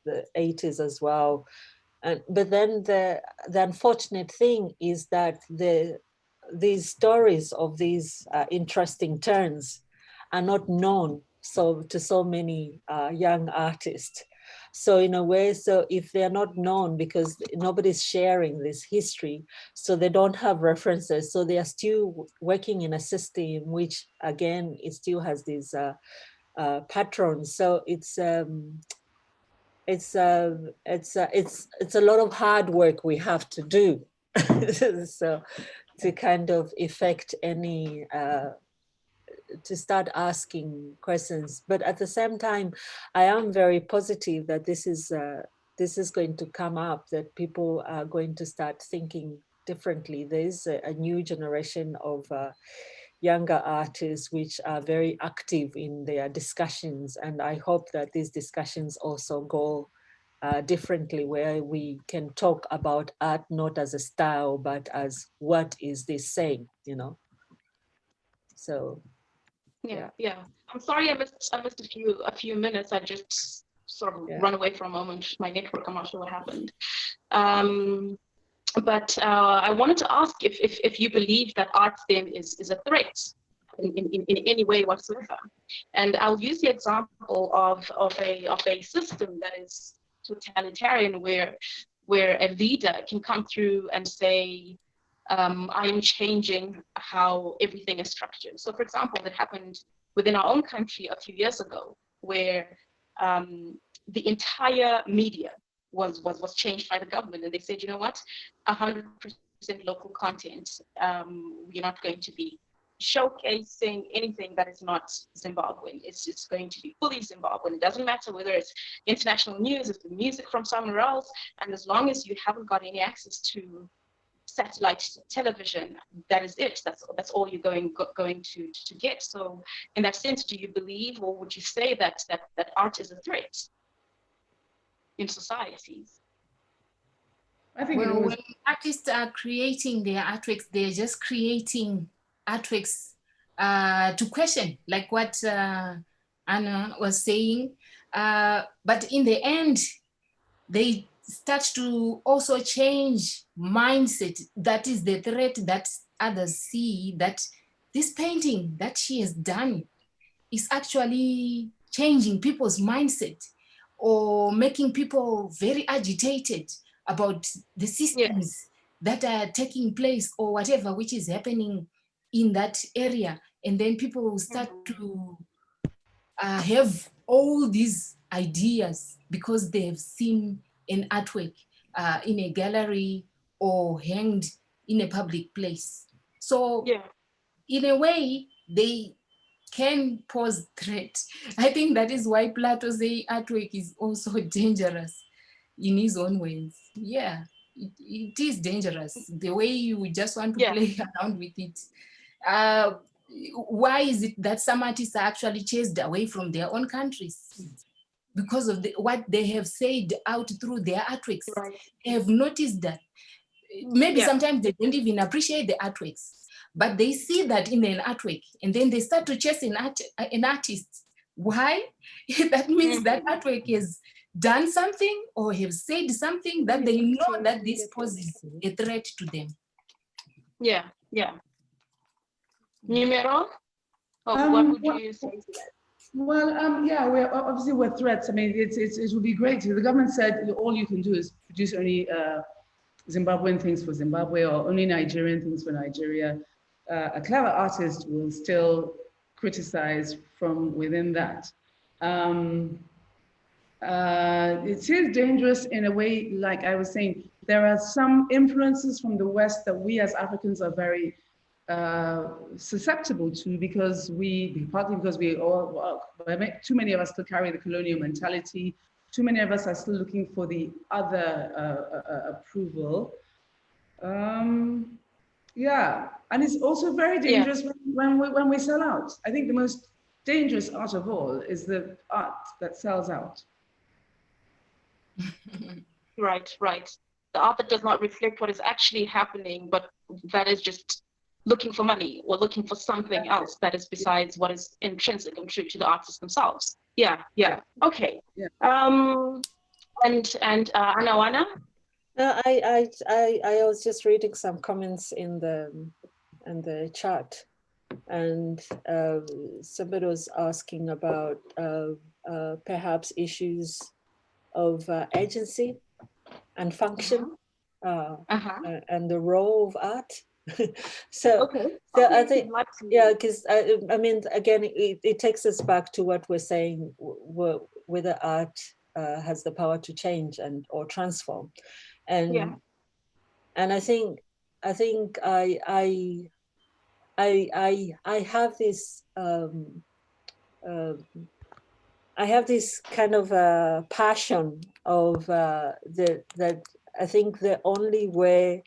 the 80s as well. But then the unfortunate thing is that these stories of these interesting turns are not known to so many young artists. So in a way, so if they're not known because nobody's sharing this history, so they don't have references, so they are still working in a system which again, it still has these patrons. So it's a lot of hard work we have to do. So to kind of effect any, to start asking questions. But at the same time, I am very positive that this is going to come up, that people are going to start thinking differently. There is a new generation of younger artists which are very active in their discussions. And I hope that these discussions also go differently, where we can talk about art not as a style, but as what is this saying, you know? So, yeah. I'm sorry I missed a few minutes. I just sort of run away for a moment. My network, I'm not sure what happened. But I wanted to ask if you believe that art then is a threat in any way whatsoever. And I'll use the example of a system that is totalitarian, where a leader can come through and say, I am changing how everything is structured. So for example, that happened within our own country a few years ago, where the entire media was changed by the government, and they said, you know what, 100% local content. We're not going to be showcasing anything that is not Zimbabwean. It's just going to be fully Zimbabwean. It doesn't matter whether it's international news, it's the music from somewhere else, and as long as you haven't got any access to satellite television, that is it. That's all you're going to get. So in that sense, do you believe, or would you say that art is a threat in societies? I think when artists are creating their artworks, they're just creating artworks to question, like what Anna was saying. But in the end, they start to also change mindset. That is the threat that others see, that this painting that she has done is actually changing people's mindset or making people very agitated about the systems that are taking place or whatever which is happening in that area. And then people will start to have all these ideas because they've seen an artwork in a gallery or hanged in a public place. So in a way, they can pose threat. I think that is why Plato say artwork is also dangerous in his own ways. Yeah, it is dangerous. The way you just want to play around with it. Why is it that some artists are actually chased away from their own countries? Because of what they have said out through their artworks. They have noticed that. Maybe sometimes they don't even appreciate the artworks, but they see that in an artwork, and then they start to chase an artist. Why? That means that artwork has done something or have said something that they know that this poses a threat to them. Yeah. Numero? What would you say to that? Well, we're threats. I mean, it would be great. The government said all you can do is produce only Zimbabwean things for Zimbabwe or only Nigerian things for Nigeria. A clever artist will still criticize from within that. It is dangerous in a way, like I was saying, there are some influences from the West that we as Africans are very susceptible to, because partly because too many of us still carry the colonial mentality. Too many of us are still looking for the other approval. And it's also very dangerous when we sell out. I think the most dangerous art of all is the art that sells out. Right. The art that does not reflect what is actually happening, but that is just looking for money or looking for something else that is besides what is intrinsic and true to the artists themselves. Yeah. Okay. And ANWANA? I was just reading some comments in the chat, and somebody was asking about perhaps issues of agency and function and the role of art. So I think, because I mean, again, it takes us back to what we're saying, whether art has the power to change or transform. And I think I think I have this I have this kind of passion of that I think the only way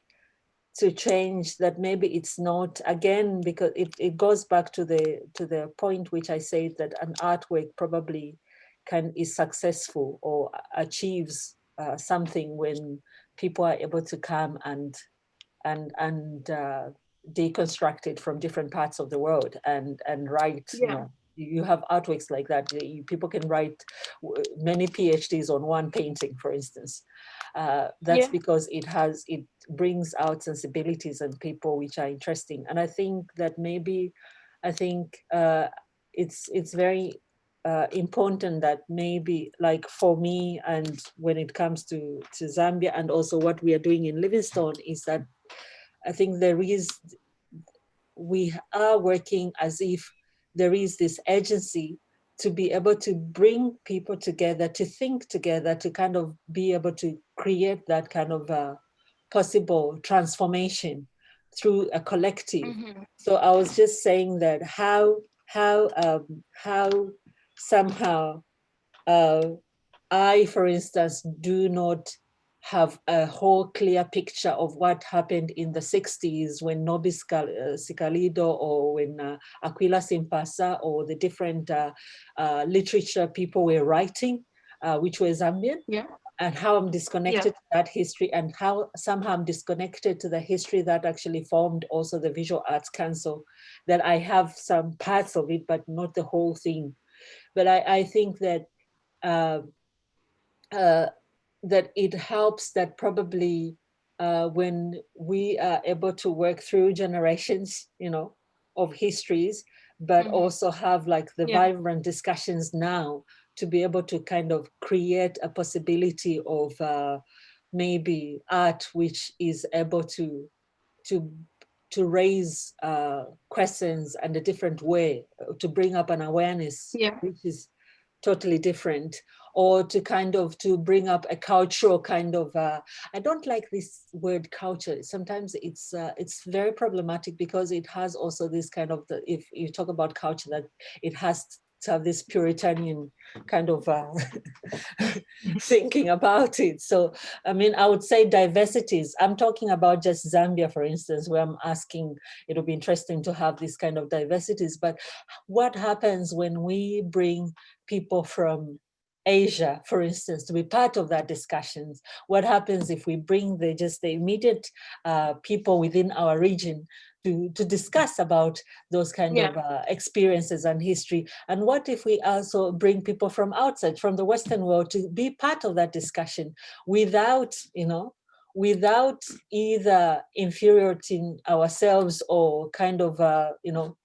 to change that, maybe it's not, again, because it goes back to the point which I said, that an artwork probably is successful or achieves something when people are able to come and deconstruct it from different parts of the world and write. Yeah. You know, you have artworks like that. People can write many PhDs on one painting, for instance. That's because it brings out sensibilities and people which are interesting. And I think that maybe, it's very important that maybe, like for me, and when it comes to Zambia, and also what we are doing in Livingstone, is that I think we are working as if there is this agency to be able to bring people together, to think together, to kind of be able to create that kind of possible transformation through a collective. So I was just saying that how somehow I, for instance, do not have a whole clear picture of what happened in the 60s when Nobis Sikalido, or when Aquila Simpasa, or the different literature people were writing, which were Zambian, and how I'm disconnected to that history, and how somehow I'm disconnected to the history that actually formed also the Visual Arts Council, that I have some parts of it, but not the whole thing. But I think that that it helps that probably when we are able to work through generations, you know, of histories, but also have like the vibrant discussions now to be able to kind of create a possibility of maybe art which is able to raise questions and a different way, to bring up an awareness which is totally different, or to kind of to bring up a cultural kind of I don't like this word culture. Sometimes it's very problematic, because it has also this kind of, if you talk about culture, that it has to have this Puritanian kind of thinking about it. So I mean, I would say diversities. I'm talking about just Zambia, for instance, where I'm asking, it'll be interesting to have this kind of diversities, but what happens when we bring people from Asia, for instance, to be part of that discussions? What happens if we bring the immediate people within our region to discuss about those kind of experiences and history? And what if we also bring people from outside, from the Western world, to be part of that discussion without, you know, without either infuriating ourselves or kind of, you know,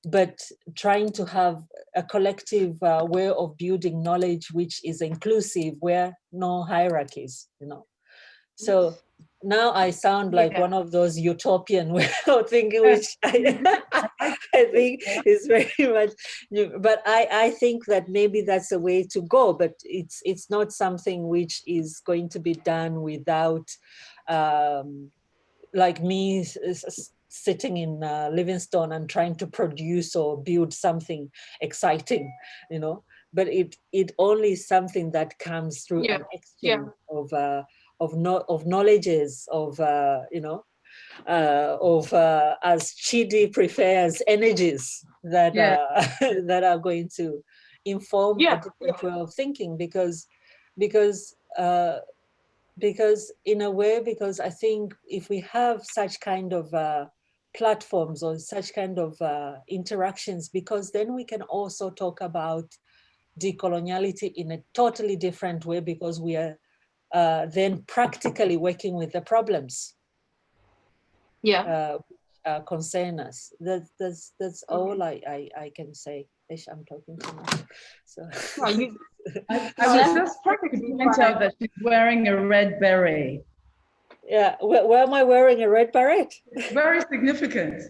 but trying to have a collective way of building knowledge which is inclusive, where no hierarchies, you know. So now I sound like one of those utopian way of thinking, which I think is very much new. But I think that maybe that's a way to go, but it's not something which is going to be done without like me sitting in Livingstone and trying to produce or build something exciting, you know. But it only is something that comes through an exchange of knowledges, of you know, of as Chidi prefers, energies that that are going to inform a different way of thinking, because in a way, because I think if we have such kind of platforms or such kind of interactions, because then we can also talk about decoloniality in a totally different way, because we are then practically working with the problems concern us. That's all I can say. Ish, I'm talking too much. So I was just trying to point out that she's wearing a red beret. Yeah, where am I wearing a red beret? Very significant.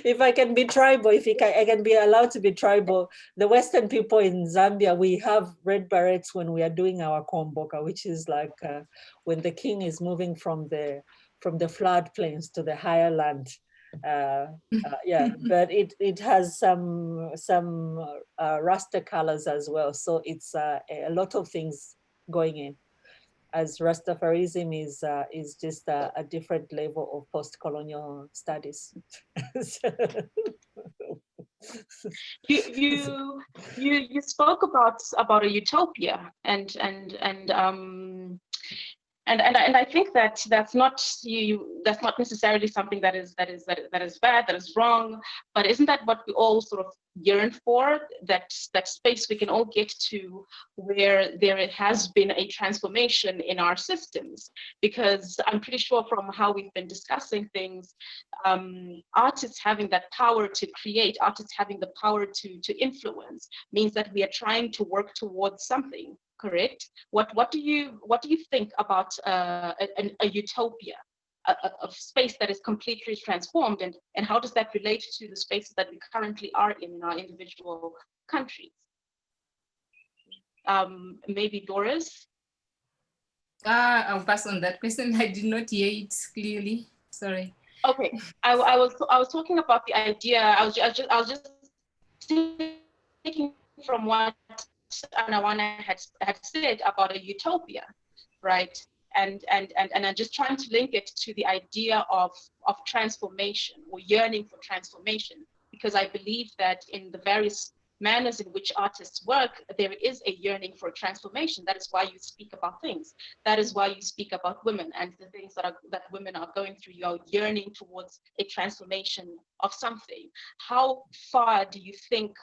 If I can be tribal, I can be allowed to be tribal. The Western people in Zambia, we have red berets when we are doing our komboka, which is like when the king is moving from the floodplains to the higher land. Yeah, but it has some Rasta colors as well. So it's a lot of things going in, as Rastafarism is just a different level of post-colonial studies. You spoke about a utopia, and I think that that's not necessarily something that is bad, that is wrong, but isn't that what we all sort of yearn for? That space we can all get to where there has been a transformation in our systems, because I'm pretty sure from how we've been discussing things, artists having that power to create, artists having the power to influence, means that we are trying to work towards something. Correct. What do you think about a utopia, a space that is completely transformed, and how does that relate to the spaces that we currently are in our individual countries? Maybe Doris. I'll pass on that question. I did not hear it clearly. Sorry. Okay, I was talking about the idea. I was just taking from what ANWANA had said about a utopia, right? And I'm just trying to link it to the idea of transformation, or yearning for transformation, because I believe that in the various manners in which artists work, there is a yearning for transformation. That is why you speak about things. That is why you speak about women and the things that women are going through. You are yearning towards a transformation of something. How far do you think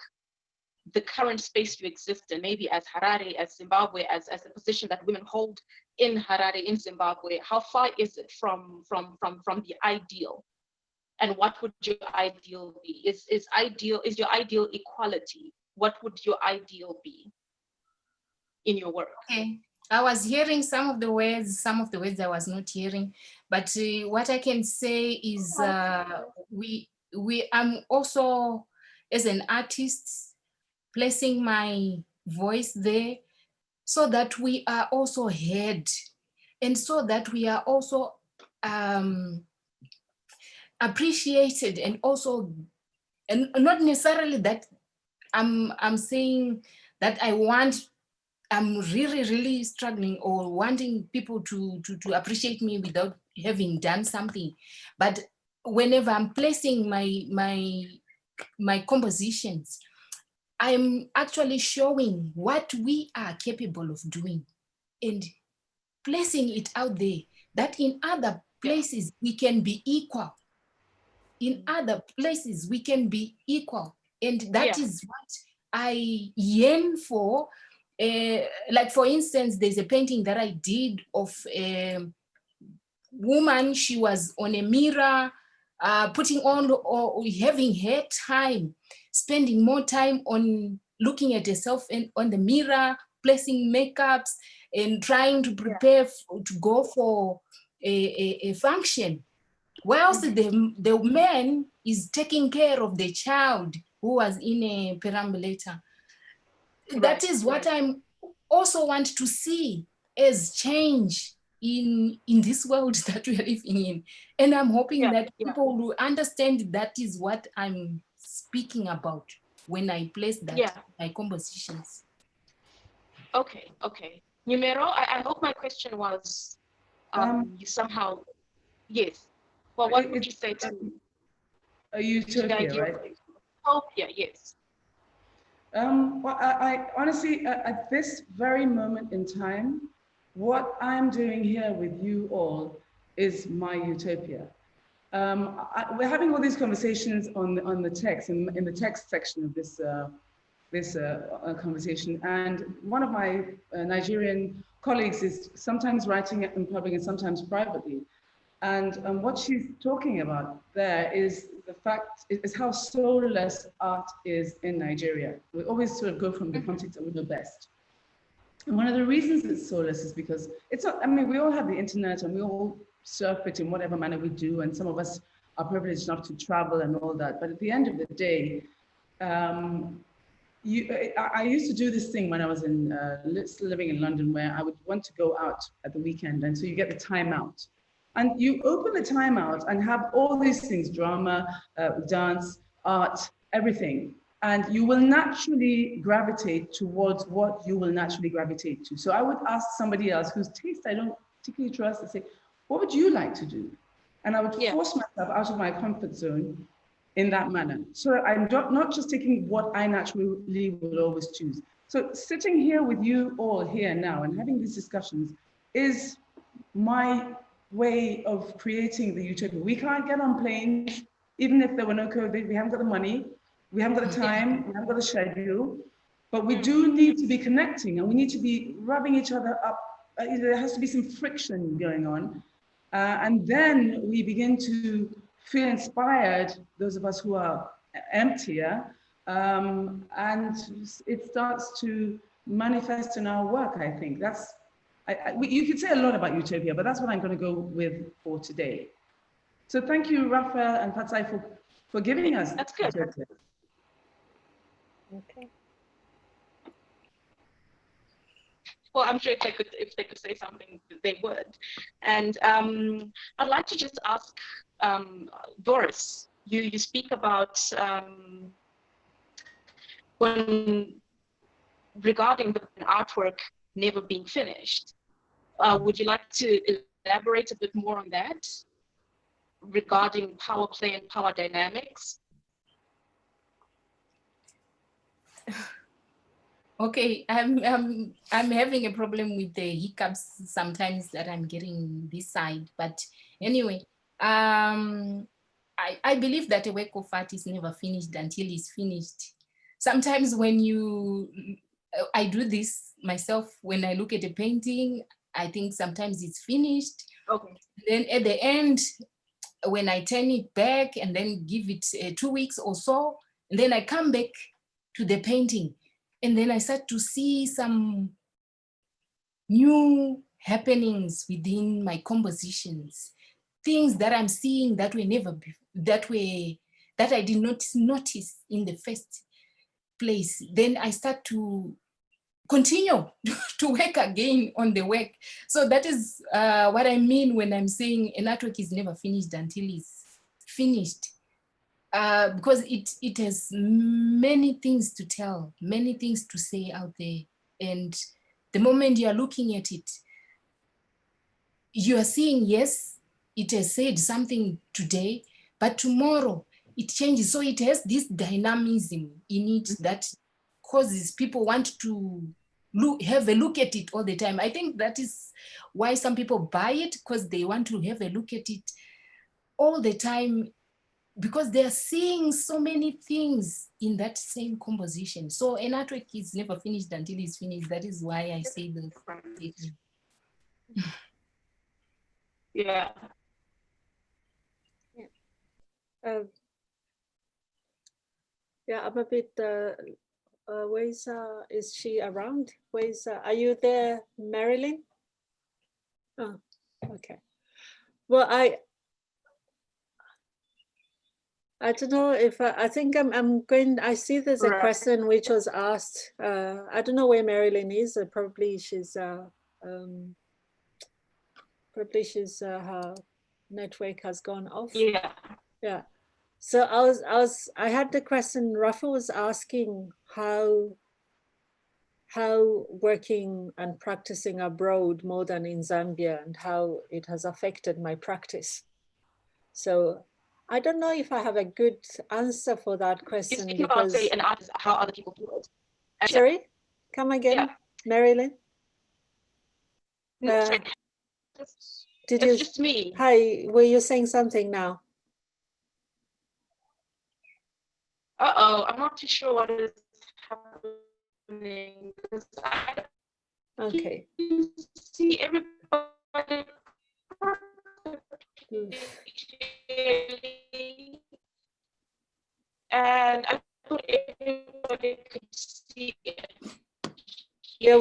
the current space you exist in, maybe as Harare, as Zimbabwe, as a position that women hold in Harare, in Zimbabwe, how far is it from the ideal? And what would your ideal be? Is your ideal equality? What would your ideal be in your work? Okay. I was hearing some of the words I was not hearing, but what I can say is I'm also, as an artist, placing my voice there so that we are also heard, and so that we are also appreciated, and also, and not necessarily that I'm saying that I'm really struggling or wanting people to appreciate me without having done something. But whenever I'm placing my compositions, I'm actually showing what we are capable of doing and placing it out there, that in other places we can be equal. In other places we can be equal. And that is what I yearn for. Like, for instance, there's a painting that I did of a woman. She was on a mirror, putting on, or having her time, spending more time on looking at herself on the mirror, placing makeups, and trying to prepare to go for a function, whilst the man is taking care of the child who was in a perambulator. That is what I'm also want to see as change in this world that we are living in. And I'm hoping that people will understand that is what I'm speaking about when I place that my compositions. Okay. Numero, I hope my question was you somehow, yes. Well, what would you say to a utopia, right? Utopia, yes. Well, I honestly, at this very moment in time, what I'm doing here with you all is my utopia. We're having all these conversations on the text, in the text section of this conversation, and one of my Nigerian colleagues is sometimes writing it in public and sometimes privately. And what she's talking about there is the fact, is how soulless art is in Nigeria. We always sort of go from the context that we know best. And one of the reasons it's soulless is because it's not, I mean, we all have the internet and we all surf it in whatever manner we do. And some of us are privileged enough to travel and all that. But at the end of the day, I used to do this thing when I was still living in London, where I would want to go out at the weekend. And so you get the time out. And you open the time out and have all these things, drama, dance, art, everything. And you will naturally gravitate towards what you will naturally gravitate to. So I would ask somebody else whose taste I don't particularly trust and say, what would you like to do? And I would force myself out of my comfort zone in that manner. So I'm not just taking what I naturally will always choose. So sitting here with you all here now and having these discussions is my way of creating the utopia. We can't get on planes, even if there were no COVID, we haven't got the money, we haven't got the time, we haven't got the schedule, but we do need to be connecting and we need to be rubbing each other up. There has to be some friction going on. And then we begin to feel inspired, those of us who are emptier, and it starts to manifest in our work, I think. That's, you could say a lot about utopia, but that's what I'm going to go with for today. So thank you, Raphael and Patsai, for giving us. That's good. Utopia. Okay. Well, I'm sure if they could say something, they would. And I'd like to just ask Doris. You speak about regarding the artwork never being finished. Would you like to elaborate a bit more on that regarding power play and power dynamics? Okay, I'm having a problem with the hiccups sometimes that I'm getting this side, but anyway, I believe that a work of art is never finished until it's finished. Sometimes when I do this myself, when I look at a painting, I think sometimes it's finished. Okay. Then at the end, when I turn it back and then give it 2 weeks or so, and then I come back to the painting, and then I start to see some new happenings within my compositions, things that I'm seeing that were never, that I did not notice in the first place. Then I start to continue to work again on the work. So that is what I mean when I'm saying an artwork is never finished until it's finished. Because it has many things to tell, many things to say out there. And the moment you are looking at it, you are seeing, yes, it has said something today, but tomorrow it changes. So it has this dynamism in it that causes people want to have a look at it all the time. I think that is why some people buy it, because they want to have a look at it all the time, because they're seeing so many things in that same composition. So an artwork is never finished until it's finished. That is why I say that. Yeah. Yeah, I'm a bit, is she around? Are you there, MERILYN? Oh, okay. Well, I don't know if I think I'm going. I see there's a question which was asked. I don't know where MERILYN is. Probably she's her network has gone off. Yeah. Yeah. So I had the question. Rafa was asking how working and practicing abroad more than in Zambia and how it has affected my practice. So I don't know if I have a good answer for that question. You're speaking about, say, an artist, how other people do it. Sorry, come again, MERILYN? It's just me. Hi, were you saying something now? Uh-oh, I'm not too sure what is happening. Okay. See everybody. And I thought everybody could see it. Yeah,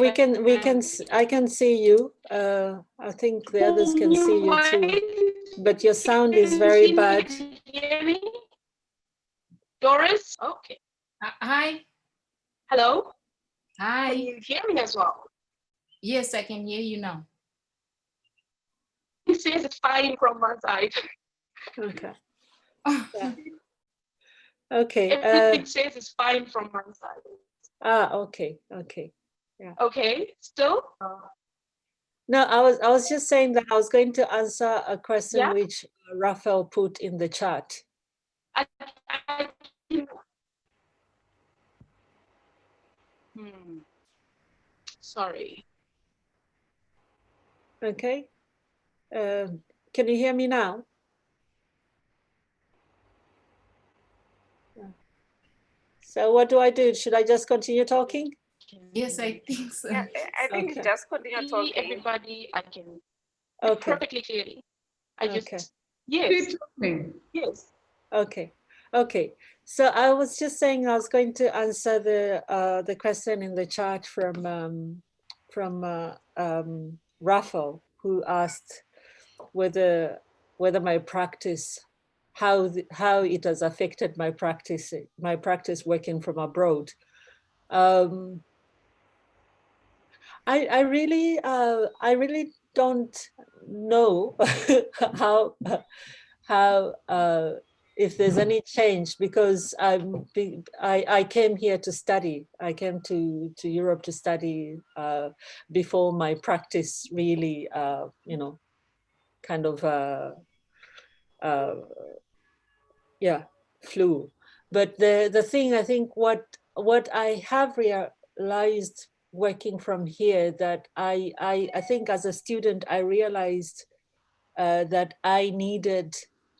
I can see you. I think the others can see you too, but your sound is very bad. Hear me? Doris? Okay. Hi. Hello? Hi. Can you hear me as well? Yes, I can hear you now. It says it's fine from my side. Okay. Yeah. Okay. Everything says it's fine from my side. Okay. Okay. Yeah. Okay. Still? No, I was just saying that I was going to answer a question Yeah. which Raphael put in the chat. I Sorry. Okay. Can you hear me now? So what do I do? Should I just continue talking? Yes, I think so. Yeah, I think Okay. just continue talking. Everybody, I can Okay. perfectly clearly. I just Okay. yes. Keep talking. Yes. Okay. Okay. So I was just saying I was going to answer the question in the chat from Raphael, who asked whether my practice, how it has affected my practice working from abroad. I really don't know how if there's any change, because I came here to study. I came to Europe to study before my practice really kind of flew. But the thing, I think what I have realized working from here, that I think as a student I realized that I needed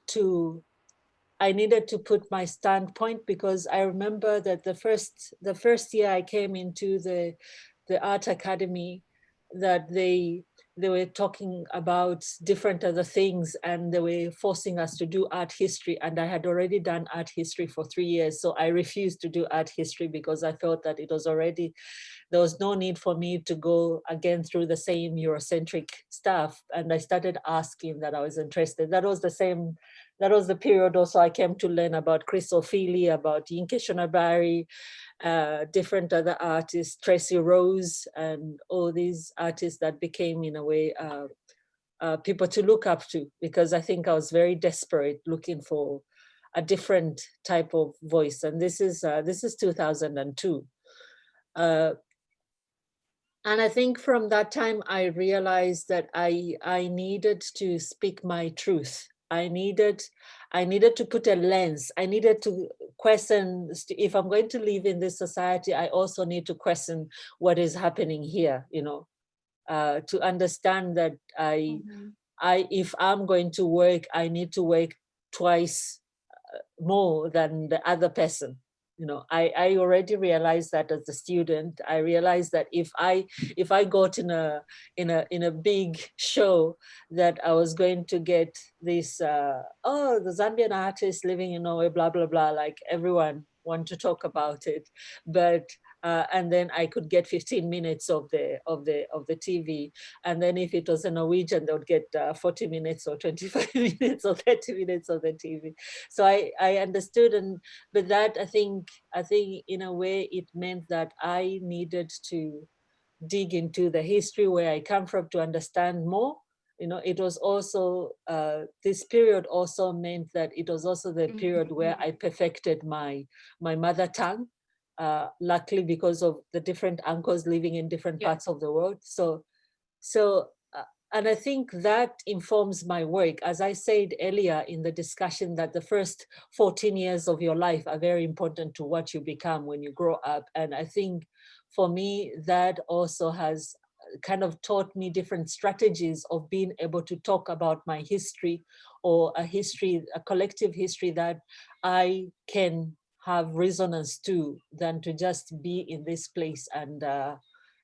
to put my standpoint, because I remember that the first year I came into the art academy, that they were talking about different other things, and they were forcing us to do art history, and I had already done art history for 3 years, so I refused to do art history because I felt that it was already, there was no need for me to go again through the same Eurocentric stuff. And I started asking that I was interested. That was the period also I came to learn about Chris O'Feely, about Yinke Shonabari, different other artists, Tracy Rose, and all these artists that became, in a way, people to look up to, because I think I was very desperate looking for a different type of voice. And this is 2002. And I think from that time, I realized that I needed to speak my truth. I needed to put a lens. I needed to question, if I'm going to live in this society, I also need to question what is happening here, to understand that if I'm going to work, I need to work twice more than the other person. I already realized that as a student. I realized that if I got in a big show, that I was going to get this the Zambian artist living in Norway, blah blah blah, like everyone want to talk about it, but and then I could get 15 minutes of the TV, and then if it was a Norwegian, they would get 40 minutes or 25 minutes or 30 minutes of the TV. So I understood, but that I think in a way it meant that I needed to dig into the history where I come from to understand more. It was also this period also meant that it was also the period where I perfected my mother tongue. Luckily, because of the different uncles living in different parts of the world. And I think that informs my work. As I said earlier in the discussion, that the first 14 years of your life are very important to what you become when you grow up. And I think for me, that also has kind of taught me different strategies of being able to talk about my history, or a collective history that I can have resonance to, than to just be in this place and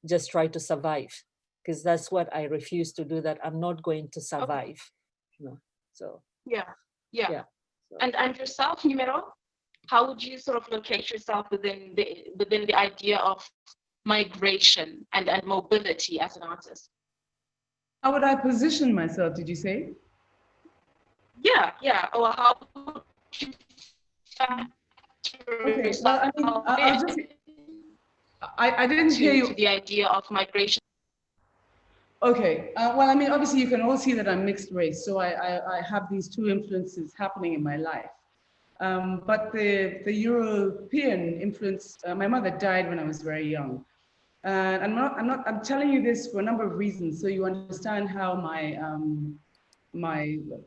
just try to survive. Because that's what I refuse to do, that I'm not going to survive. Okay. So yeah. So. And yourself, Numero, how would you sort of locate yourself within the idea of migration and mobility as an artist? How would I position myself, did you say? Yeah, or how would you factor Okay, well, I mean, I didn't hear you. to the idea of migration? Okay, well, I mean, obviously you can all see that I'm mixed race, so I have these two influences happening in my life. But the European influence, my mother died when I was very young. And I'm telling you this for a number of reasons, so you understand how my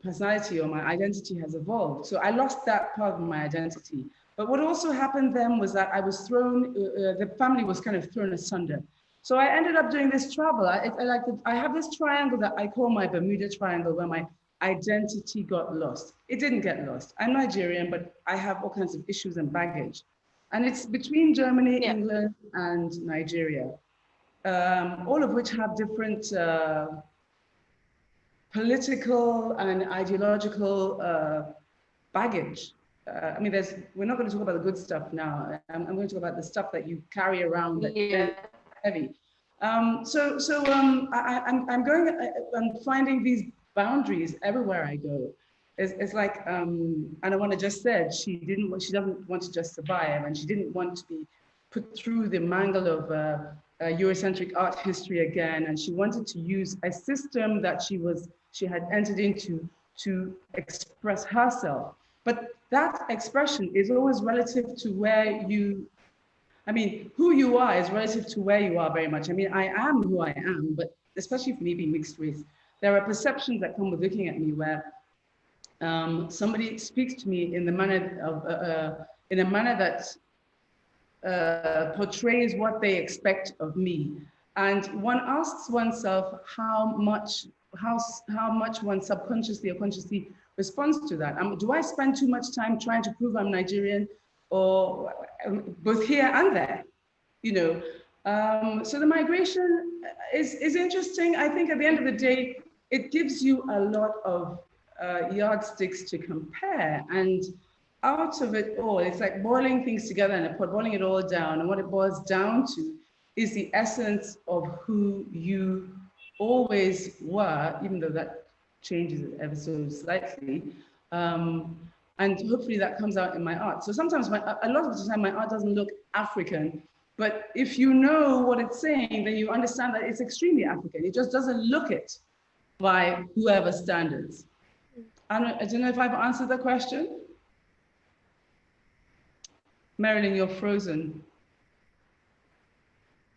personality or my identity has evolved. So I lost that part of my identity. But what also happened then was that I was thrown, the family was kind of thrown asunder. So I ended up doing this travel. I have this triangle that I call my Bermuda Triangle, where my identity got lost. It didn't get lost. I'm Nigerian, but I have all kinds of issues and baggage. And it's between Germany, England, and Nigeria, all of which have different political and ideological baggage. I mean, we're not going to talk about the good stuff now. I'm going to talk about the stuff that you carry around that's heavy. I'm finding these boundaries everywhere I go. It's like ANWANA just said, she doesn't want to just survive, and she didn't want to be put through the mangle of Eurocentric art history again, and she wanted to use a system that she had entered into to express herself. But that expression is always relative to where who you are is relative to where you are very much. I mean, I am who I am, but especially for me being mixed race, there are perceptions that come with looking at me where somebody speaks to me in a manner that portrays what they expect of me. And one asks oneself how much one subconsciously or consciously responds to that. Do I spend too much time trying to prove I'm Nigerian, or both here and there? You know, so the migration is interesting. I think at the end of the day, it gives you a lot of yardsticks to compare, and out of it all, it's like boiling things together in a pot, boiling it all down, and what it boils down to is the essence of who you always were, even though that changes ever so slightly. And hopefully that comes out in my art. So sometimes, a lot of the time, my art doesn't look African, but if you know what it's saying, then you understand that it's extremely African. It just doesn't look it by whoever's standards. I don't know if I've answered the question. MERILYN, you're frozen.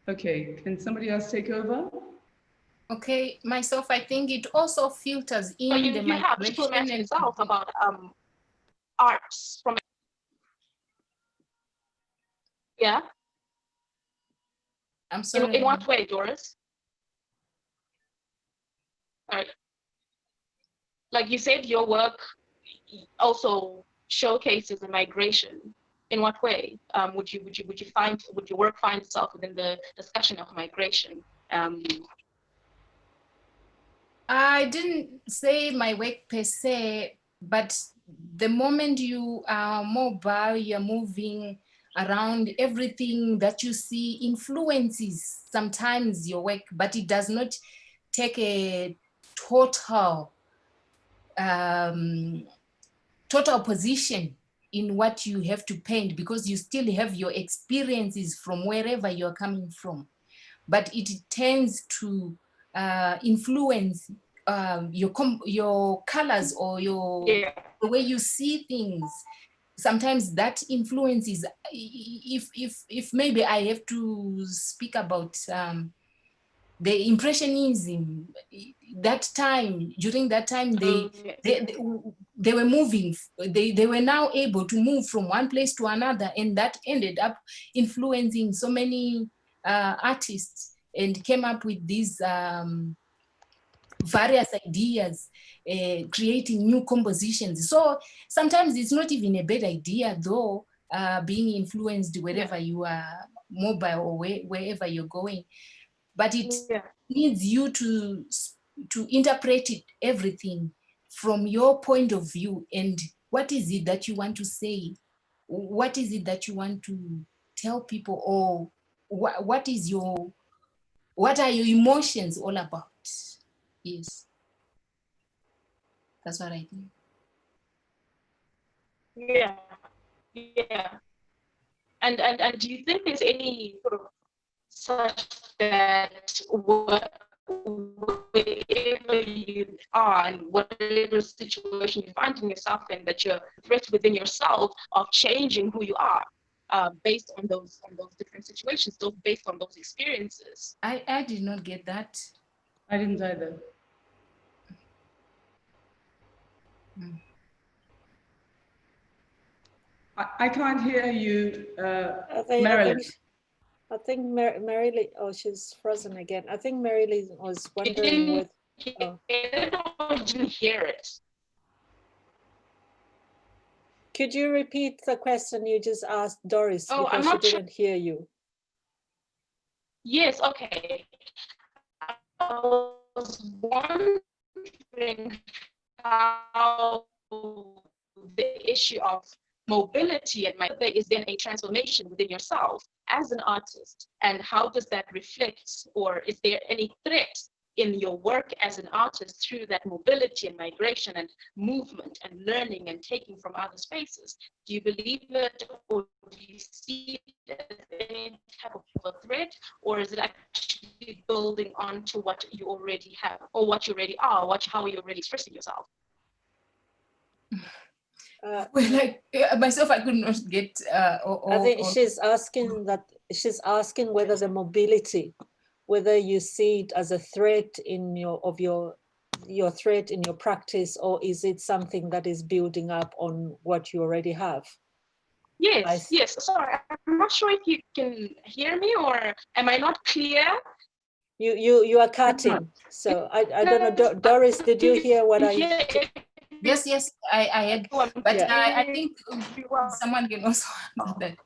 Okay, can somebody else take over? Okay, myself, I think it also filters in the migration and itself about arts from. Yeah. I'm sorry. In what way, Doris? All right. Like you said, your work also showcases the migration. In what way would your work find itself within the discussion of migration? I didn't say my work per se, but the moment you are mobile, you're moving around, everything that you see influences sometimes your work, but it does not take a total position in what you have to paint, because you still have your experiences from wherever you're coming from, but it tends to influence your colors or the way you see things. Sometimes that influences, if maybe I have to speak about the Impressionism, during that time, they were moving, they were now able to move from one place to another, and that ended up influencing so many artists, and came up with these various ideas, creating new compositions. So sometimes it's not even a bad idea, though, being influenced wherever you are mobile or wherever you're going. But it needs you to interpret everything from your point of view, and what is it that you want to say? What is it that you want to tell people, or what are your emotions all about? Yes, that's what I think. Yeah, yeah. And do you think there's any sort of such that wherever you are and whatever situation you find in yourself in, that you're threat within yourself of changing who you are based on those different situations, based on those experiences? I did not get that. I didn't either. I can't hear you, Marilyn. I think Merilyn, oh, she's frozen again. I think Merilyn was wondering with. Oh. I didn't hear it. Could you repeat the question you just asked Doris, Oh, because she didn't hear you? Yes, okay. I was wondering how the issue of mobility and there is then a transformation within yourself as an artist, and how does that reflect, or is there any threat in your work as an artist through that mobility and migration and movement and learning and taking from other spaces? Do you believe it, or do you see it as any type of a threat, or is it actually building on to what you already have, or what you already are, how you're already expressing yourself? Well, like myself, I could not get. I think she's asking whether the mobility, whether you see it as a threat in your threat in your practice, or is it something that is building up on what you already have? Yes, yes. Sorry, I'm not sure if you can hear me, or am I not clear? You are cutting, so I don't know. Doris, did you hear what I? Yes, I had, but yeah. I think someone can also answer that.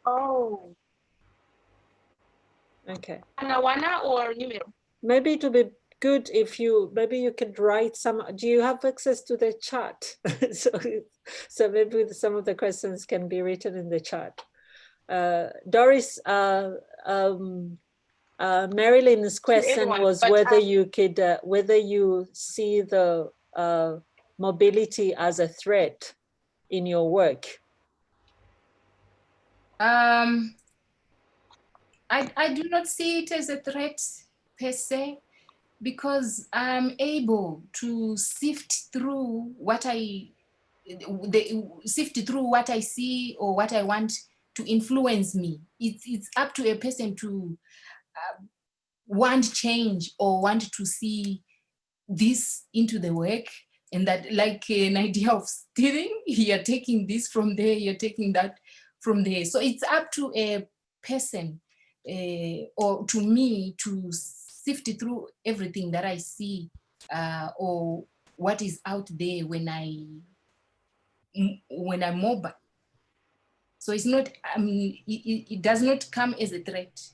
Oh. Okay. ANWANA or NUMERO? Maybe it would be good if maybe you could write some. Do you have access to the chat? so maybe some of the questions can be written in the chat. Doris, Merilyn's question was whether you could, whether you see the mobility as a threat in your work. I do not see it as a threat per se, because I'm able to sift through what I see or what I want to influence me. It's up to a person to want change or want to see this into the work, and that, like an idea of stealing, you're taking this from there, you're taking that from there. So it's up to a person or to me to sift through everything that I see or what is out there when I'm mobile. So it's not, it does not come as a threat.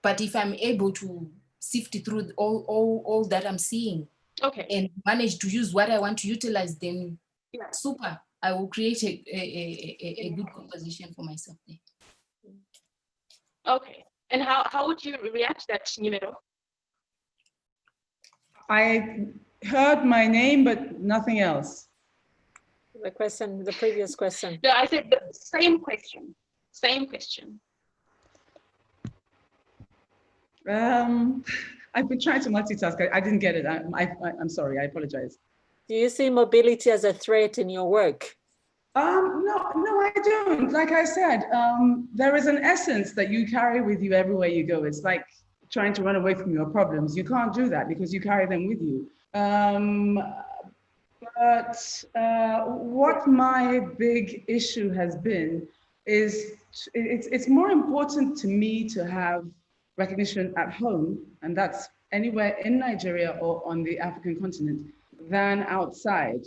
But if I'm able to sift through all that I'm seeing, okay, and manage to use what I want to utilize, then super, I will create a good composition for myself there. Okay, and how would you react to that, NUMERO? I heard my name, but nothing else. The question, the previous question. No, I said the same question. Same question. I've been trying to multitask. I didn't get it. I'm sorry. I apologize. Do you see mobility as a threat in your work? No, I don't. Like I said, there is an essence that you carry with you everywhere you go. It's like trying to run away from your problems. You can't do that because you carry them with you. But what my big issue has been is it's more important to me to have recognition at home, and that's anywhere in Nigeria or on the African continent, than outside.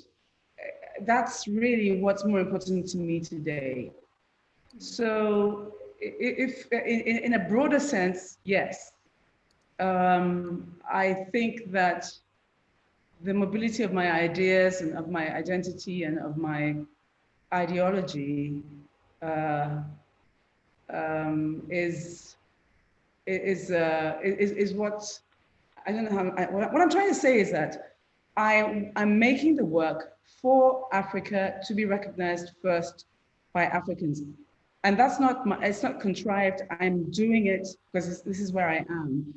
That's really what's more important to me today. So if in a broader sense, yes. I think that the mobility of my ideas and of my identity and of my ideology is what I don't know how. What I'm trying to say is that I'm making the work for Africa to be recognized first by Africans, and that's not it's not contrived. I'm doing it because this is where I am.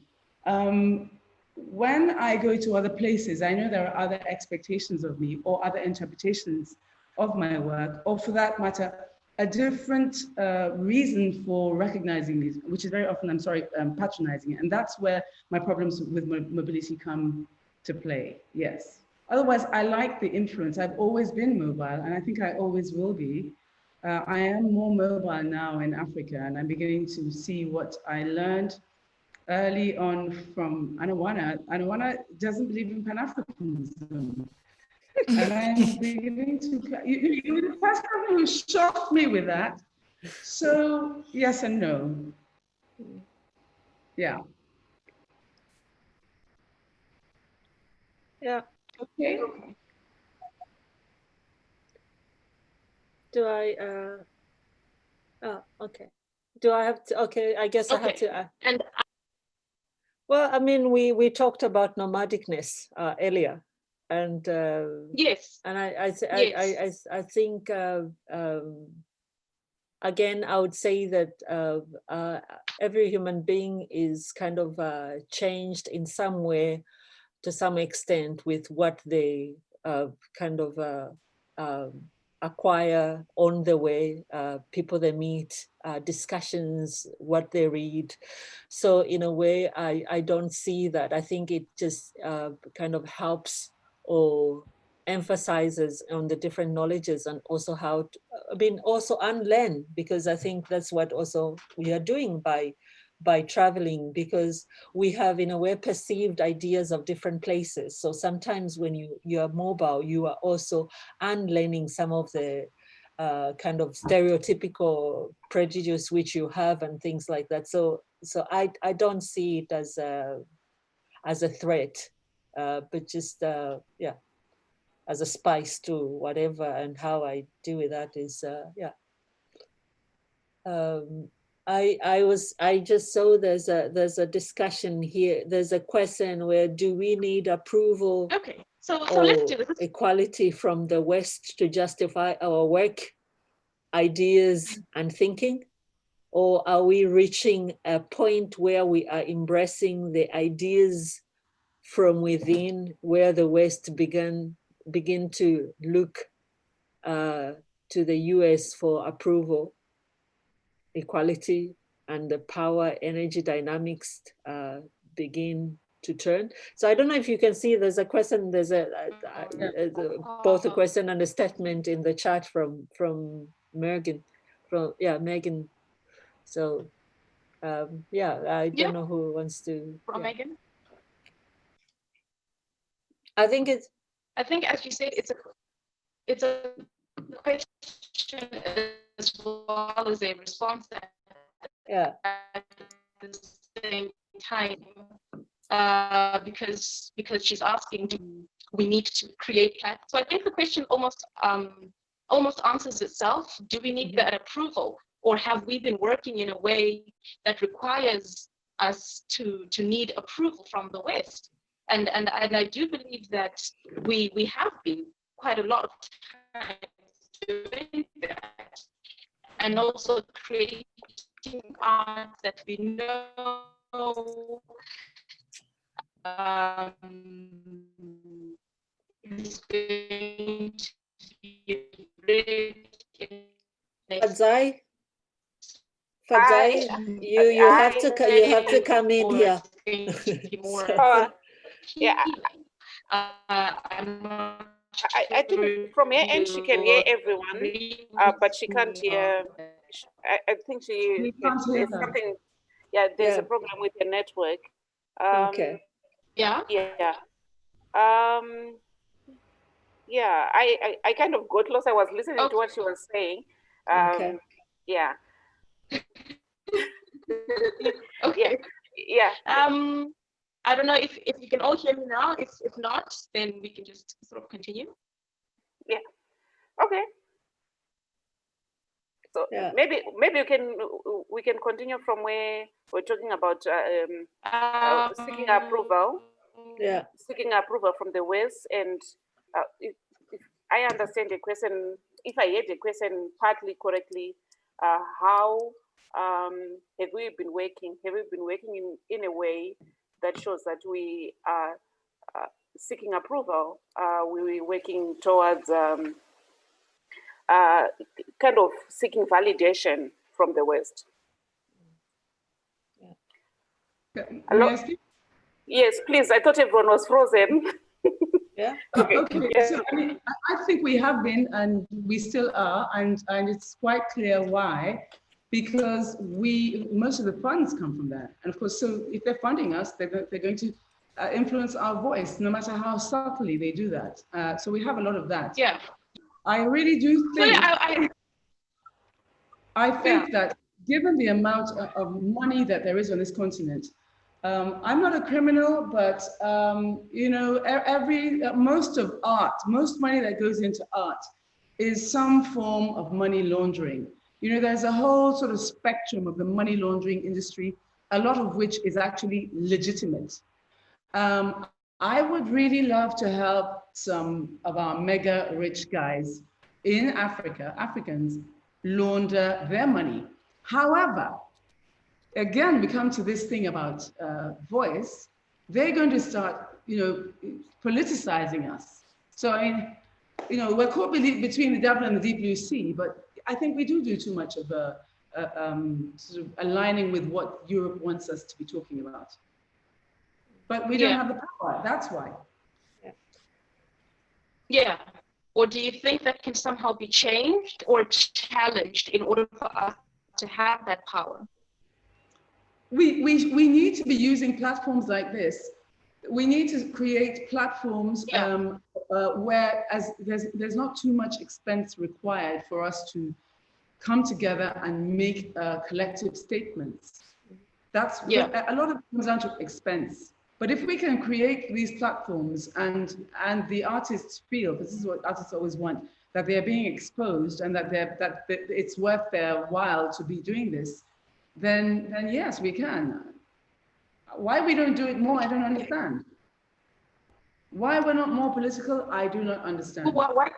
When I go to other places, I know there are other expectations of me or other interpretations of my work, or for that matter, a different reason for recognizing these, which is very often, I'm sorry, patronizing it. And that's where my problems with mobility come to play, yes. Otherwise, I like the influence. I've always been mobile, and I think I always will be. I am more mobile now in Africa, and I'm beginning to see what I learned early on from ANWANA. ANWANA doesn't believe in Pan-Africanism. And I'm beginning to, you were the first person who shocked me with that. So yes and no. Yeah. Yeah. Okay. Do I, oh, okay. Do I have to, okay, I guess I have to. And well, I mean, we talked about nomadicness earlier. And yes, and I think again, I would say that every human being is kind of changed in some way, to some extent, with what they kind of acquire on the way, people they meet, discussions, what they read. So in a way, I don't see that. I think it just kind of helps or emphasizes on the different knowledges, and also how to, I mean, also unlearn, because I think that's what also we are doing by traveling, because we have in a way perceived ideas of different places. So sometimes when you are mobile, you are also unlearning some of the kind of stereotypical prejudice which you have and things like that. So I don't see it as a threat, but just yeah, as a spice to whatever. And how I do with that is yeah. I just saw there's a discussion here. There's a question where, do we need approval? okay. So let's do this. Equality from the West to justify our work, ideas, and thinking? Or are we reaching a point where we are embracing the ideas from within, where the West begin to look to the US for approval, equality, and the power energy dynamics begin to turn? So I don't know if you can see, there's a question, there's both a question and a statement in the chat from Megan, Megan. So yeah, I don't know who wants to. From Megan. I think, as you said, it's a question as well as a response at the same time, because she's asking, do we need to create plans? So I think the question almost answers itself. Do we need that approval, or have we been working in a way that requires us to need approval from the West? And I do believe that we have been quite a lot of time doing that, and also creating art that we know is going to be Fadzai, you have to come in here. Yeah. I think from her end she can hear everyone, but she can't hear. I think there's something. Yeah, there's a problem with the network. Okay. Yeah. Yeah. Yeah. I kind of got lost. I was listening to what she was saying. Okay. Yeah. Okay. Yeah. I don't know if you can all hear me now. If not, then we can just sort of continue. Yeah. Okay. So maybe we can continue from where we're talking about seeking approval. Yeah. Seeking approval from the West, and if I understand the question, if I heard the question partly correctly, how have we been working? Have we been working in a way that shows that we are seeking approval? We were working towards kind of seeking validation from the West. Hello? Yes, please. I thought everyone was frozen. Yeah. Okay. So I mean, I think we have been, and we still are, and it's quite clear why. Because most of the funds come from that, and of course, so if they're funding us, they're going to influence our voice, no matter how subtly they do that. So we have a lot of that. Yeah. I really do think. I think that given the amount of money that there is on this continent, I'm not a criminal, but you know, most of art, most money that goes into art is some form of money laundering. You know, there's a whole sort of spectrum of the money laundering industry, a lot of which is actually legitimate. I would really love to help some of our mega rich guys in Africa, Africans, launder their money. However, again, we come to this thing about voice. They're going to start, you know, politicizing us. So, I mean, you know, we're caught between the devil and the deep blue sea, but I think we do too much of sort of aligning with what Europe wants us to be talking about. But we don't have the power, that's why. Yeah. Or do you think that can somehow be changed or challenged in order for us to have that power? We need to be using platforms like this. We need to create platforms where there's not too much expense required for us to come together and make collective statements. That's a lot of it comes down to expense. But if we can create these platforms and the artists feel, because this is what artists always want, that they're being exposed and that it's worth their while to be doing this, then yes, we can. Why we don't do it more, I don't understand. Why we're not more political, I do not understand. What?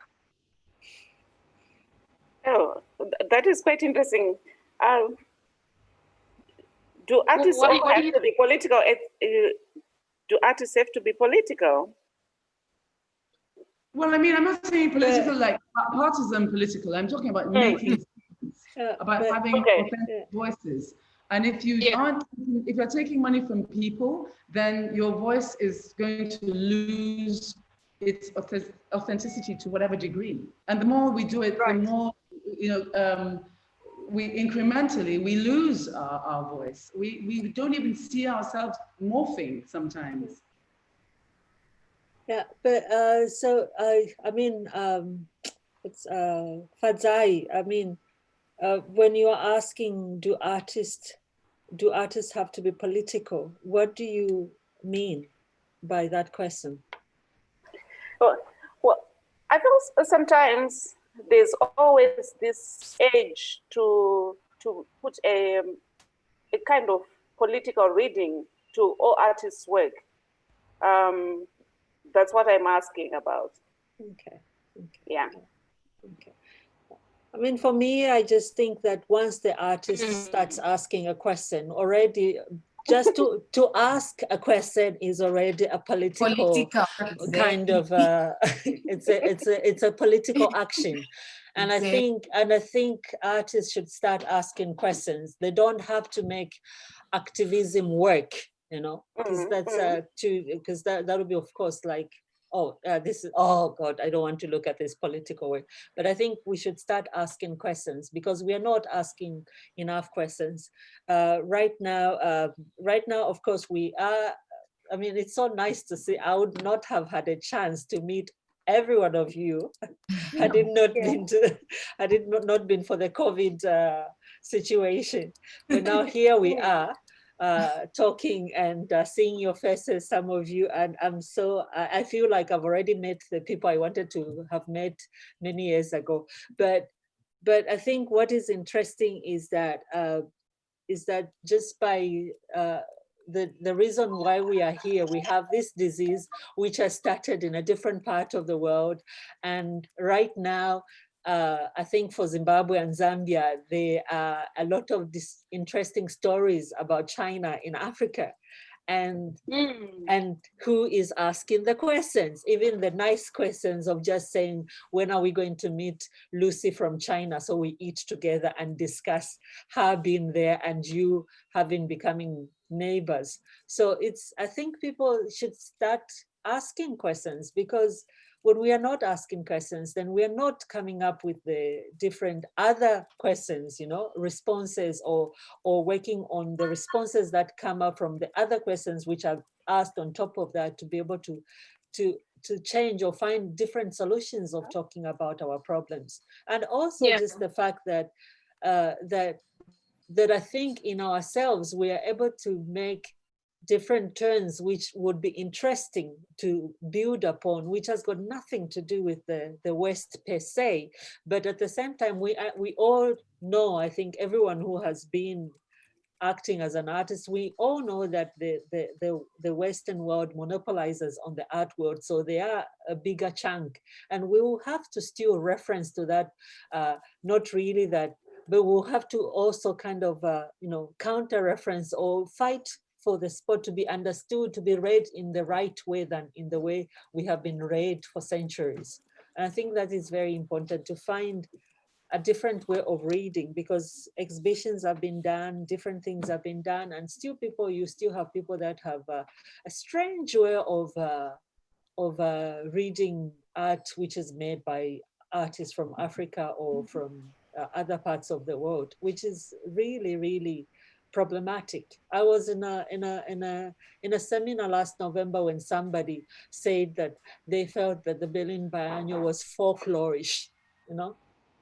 Oh, that is quite interesting. Do artists have to be political? Do artists have to be political? Well, I mean, I'm not saying political like partisan political. I'm talking about making about having authentic voices. And if you if you're taking money from people, then your voice is going to lose its authenticity to whatever degree. And the more we do it, the more, you know, we incrementally, we lose our voice. We don't even see ourselves morphing sometimes. Yeah, but so I mean, it's Fadzai. I mean, when you are asking, do artists have to be political? What do you mean by that question? Well, I feel sometimes there's always this urge to put a kind of political reading to all artists' work. That's what I'm asking about. Okay. Yeah. Okay. I mean, for me, I just think that once the artist starts asking a question, already just to ask a question is already a political kind of it's a political action. And I think artists should start asking questions. They don't have to make activism work, you know, because because that would be, of course, like, this is, oh God, I don't want to look at this political way. But I think we should start asking questions, because we are not asking enough questions. Right now, of course, we are, I mean, it's so nice to see. I would not have had a chance to meet every one of you had it not been for the COVID situation. But now here we are, talking and seeing your faces, some of you, and I feel like I've already met the people I wanted to have met many years ago. But But I think what is interesting is that just by the reason why we are here, we have this disease which has started in a different part of the world. And right now, I think for Zimbabwe and Zambia, there are a lot of these interesting stories about China in Africa. And who is asking the questions, even the nice questions of just saying, when are we going to meet Lucy from China so we eat together and discuss her being there and you having becoming neighbors. So I think people should start asking questions, because when we are not asking questions, then we are not coming up with the different other questions, responses, or working on the responses that come up from the other questions which are asked on top of that, to be able to change or find different solutions of talking about our problems. And also just the fact that that I think in ourselves we are able to make different turns which would be interesting to build upon, which has got nothing to do with the West per se. But at the same time, we all know, I think everyone who has been acting as an artist, we all know that the Western world monopolizes on the art world, so they are a bigger chunk. And we will have to still reference to that, not really that, but we'll have to also kind of, counter reference or fight for the sport to be understood, to be read in the right way than in the way we have been read for centuries. And I think that is very important, to find a different way of reading, because exhibitions have been done, different things have been done, and you still have people that have a strange way of reading art which is made by artists from Africa or from other parts of the world, which is really, really problematic. I was in a seminar last November when somebody said that they felt that the Berlin Biennial was folklorish, and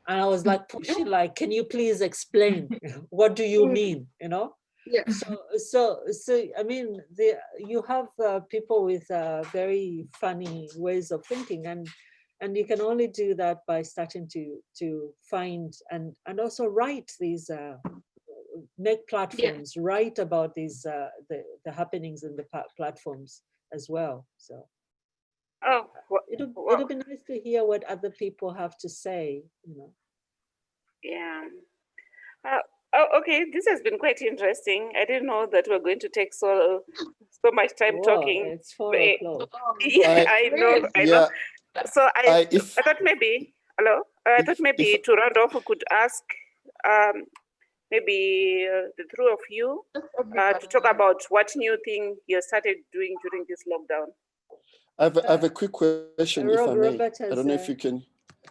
I was like pushing, like, can you please explain? What do you mean? Yeah. So I mean, you have people with very funny ways of thinking, and you can only do that by starting to find and also write these. Make platforms, write about these the happenings in the platforms as well. So it'll be nice to hear what other people have to say. Yeah. Okay, this has been quite interesting. I didn't know that we're going to take so much time talking. It's 4 o'clock. Yeah, I know. Yeah. So I thought maybe, I thought maybe to round off, we could ask maybe the three of you to talk about what new thing you started doing during this lockdown. I have a quick question, if I may. I don't know if you can.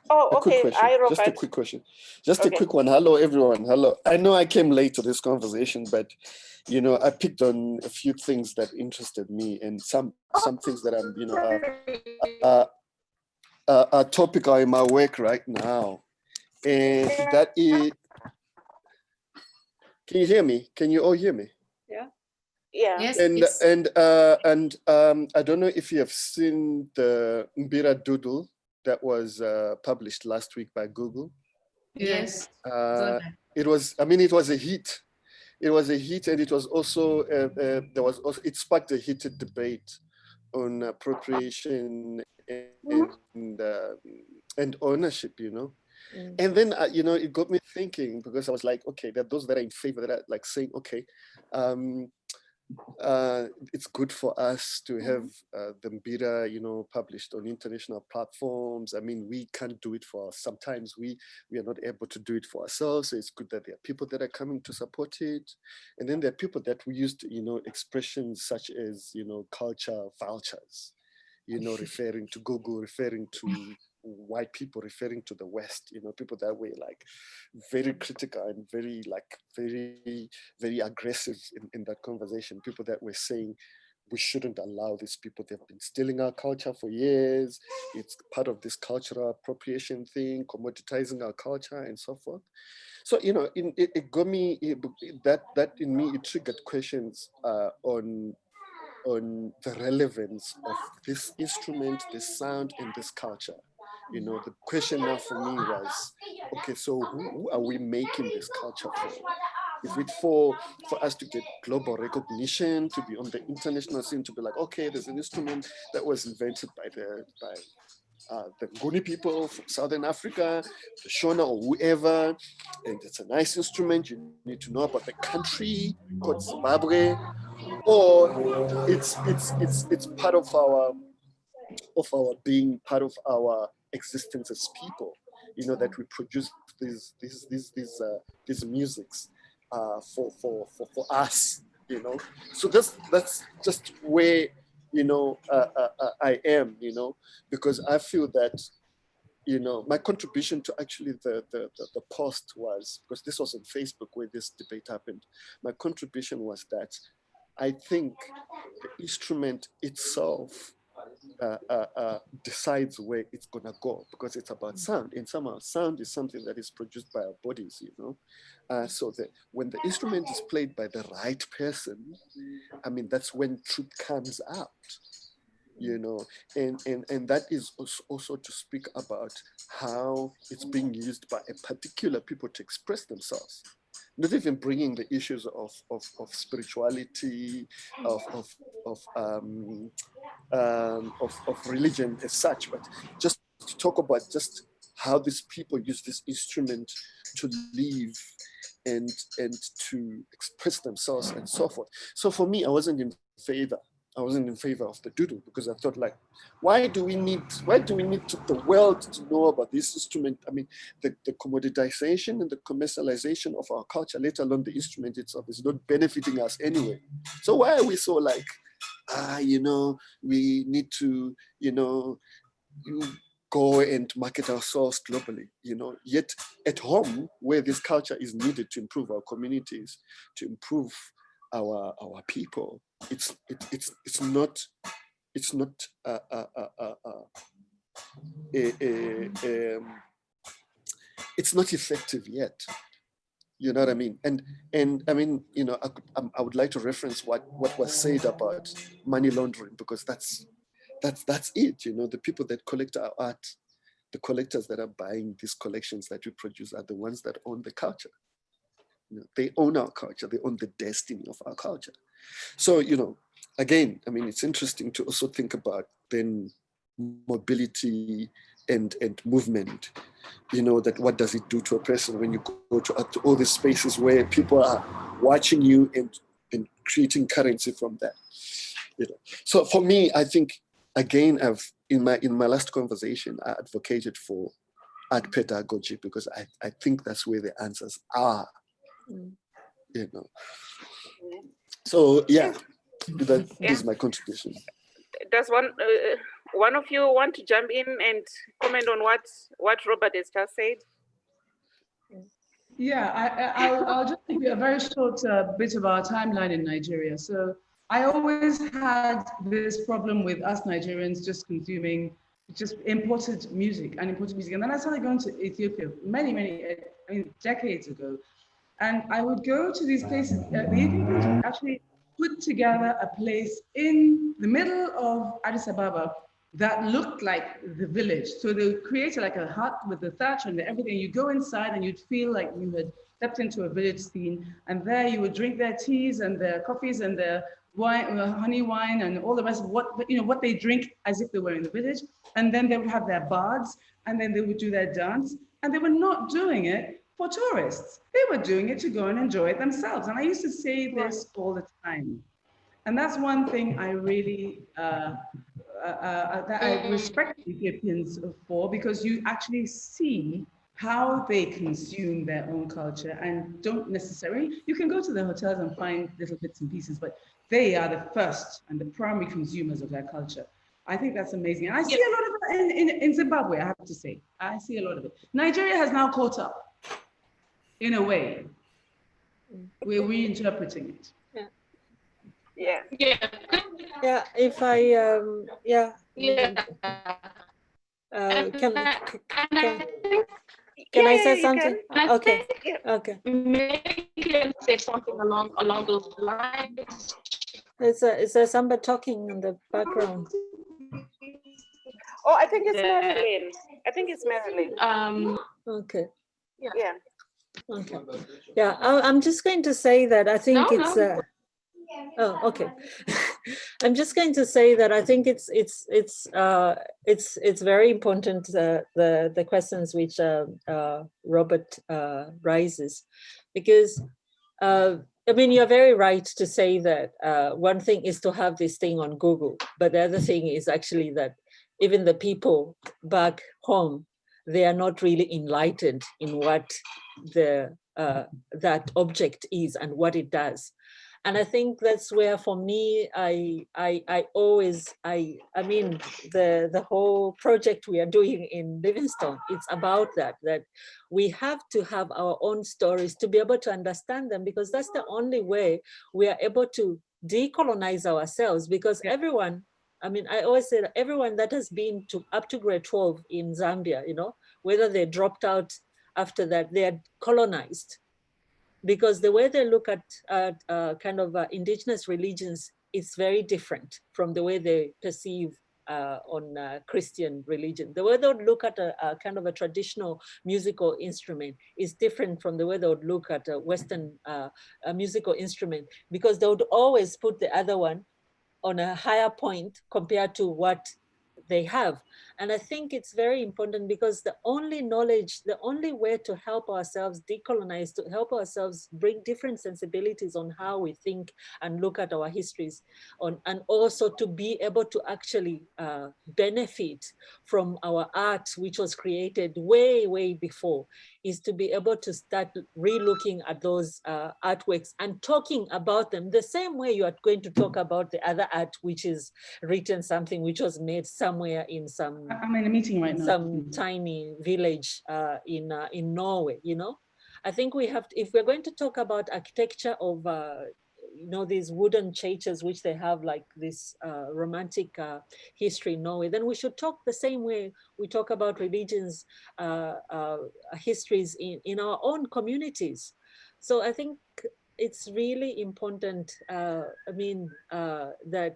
Oh, okay. Just a quick question. Just a quick one. Hello, everyone. Hello. I know I came late to this conversation, but I picked on a few things that interested me, and some things that I'm are topical in my work right now, and that is. Can you hear me? Can you all hear me? Yeah. Yes. And I don't know if you have seen the Mbira doodle that was published last week by Google. Yes. It was a hit. It was a hit, and it was also it sparked a heated debate on appropriation and ownership. And then, it got me thinking, because I was like, okay, there are those that are in favor, that are like saying, okay, it's good for us to have the Mbira, published on international platforms. I mean, we can't do it for us. Sometimes we are not able to do it for ourselves. So it's good that there are people that are coming to support it. And then there are people that we used, expressions such as, culture vultures, referring to Google, referring to white people, referring to the West, people that were like very critical and very very aggressive in that conversation. People that were saying we shouldn't allow these people. They've been stealing our culture for years. It's part of this cultural appropriation thing, commoditizing our culture and so forth. So it got me that in me, it triggered questions on the relevance of this instrument, this sound, and this culture You know, the question now for me was, okay, so who are we making this culture for? Is it for us to get global recognition, to be on the international scene, to be like, okay, there's an instrument that was invented by the Nguni people from Southern Africa, the Shona or whoever, and it's a nice instrument. You need to know about the country called Zimbabwe, or it's part of our being, part of our existence as people. You know, that we produce these musics for us. You know, so that's just where, you know, I am, you know, because I feel that, you know, my contribution to actually the post was, because this was on Facebook where this debate happened, my contribution was that I think the instrument itself decides where it's gonna go, because it's about sound, and somehow sound is something that is produced by our bodies, you know. So that when the instrument is played by the right person, I mean, that's when truth comes out, you know, and that is also to speak about how it's being used by a particular people to express themselves. Not even bringing the issues of spirituality, of religion as such, but just to talk about just how these people use this instrument to live and to express themselves and so forth. So for me, I wasn't in favor of the doodle, because I thought, like, why do we need the world to know about this instrument? I mean, the commoditization and the commercialization of our culture, let alone the instrument itself, is not benefiting us anyway. So why are we so like, you know, we need to, you know, go and market ourselves globally, you know, yet at home where this culture is needed to improve our communities, to improve our people, it's not it's not effective yet. You know what I mean? And I mean, you know, I would like to reference what was said about money laundering, because that's it. You know, the people that collect our art, the collectors that are buying these collections that we produce, are the ones that own the culture. You know, they own our culture. They own the destiny of our culture. So, you know, again, I mean, it's interesting to also think about then mobility and movement. You know, that what does it do to a person when you go to all these spaces where people are watching you and creating currency from that. You know, so for me, I think, again, in my last conversation, I advocated for art pedagogy, because I think that's where the answers are. You know, so yeah, that is my contribution. Does one of you want to jump in and comment on what Robert has just said? Yeah, I'll just give you a very short bit of our timeline in Nigeria. So I always had this problem with us Nigerians just consuming just imported music. And then I started going to Ethiopia many, decades ago. And I would go to these places. The Ethiopians would actually put together a place in the middle of Addis Ababa that looked like the village. So they created like a hut with the thatch and everything. You go inside and you'd feel like you had stepped into a village scene. And there you would drink their teas and their coffees and their wine, honey wine, and all the rest of what they drink as if they were in the village. And then they would have their bards, and then they would do their dance. And they were not doing it for tourists. They were doing it to go and enjoy it themselves. And I used to say this all the time. And that's one thing I really, that I respect Ethiopians for, because you actually see how they consume their own culture and don't necessarily, you can go to the hotels and find little bits and pieces, but they are the first and the primary consumers of their culture. I think that's amazing. And I see a lot of it in Zimbabwe, I have to say. I see a lot of it. Nigeria has now caught up, in a way. We're reinterpreting it. Yeah, if I, can I say something? Okay. Maybe say something along those lines. Is there somebody talking in the background? Oh, I think it's MERILYN. I think it's MERILYN. Okay. Yeah. Okay. Yeah, I'm just going to say that I think it's. Oh, okay. I'm just going to say that I think it's very important, the questions which Robert raises, because I mean, you're very right to say that one thing is to have this thing on Google, but the other thing is actually that even the people back home, they are not really enlightened in what that object is and what it does. And I think that's where, for me, I mean, the whole project we are doing in Livingstone, it's about that we have to have our own stories to be able to understand them, because that's the only way we are able to decolonize ourselves. Because everyone, I mean, I always say that everyone that has been up to grade 12 in Zambia, you know, whether they dropped out after that, they are colonized. Because the way they look at kind of indigenous religions is very different from the way they perceive on Christian religion. The way they would look at a kind of a traditional musical instrument is different from the way they would look at a Western musical instrument, because they would always put the other one on a higher point compared to what they have. And I think it's very important, because the only knowledge, the only way to help ourselves decolonize, to help ourselves bring different sensibilities on how we think and look at our histories, and also to be able to actually benefit from our art, which was created way, way before, is to be able to start re-looking at those artworks and talking about them the same way you are going to talk about the other art, which is written something which was made somewhere in some, I'm in a meeting right now. Some tiny village in Norway, you know. I think we have to, if we're going to talk about architecture of you know, these wooden churches which they have like this romantic history in Norway, then we should talk the same way we talk about religions, histories in our own communities. So I think it's really important, I mean, that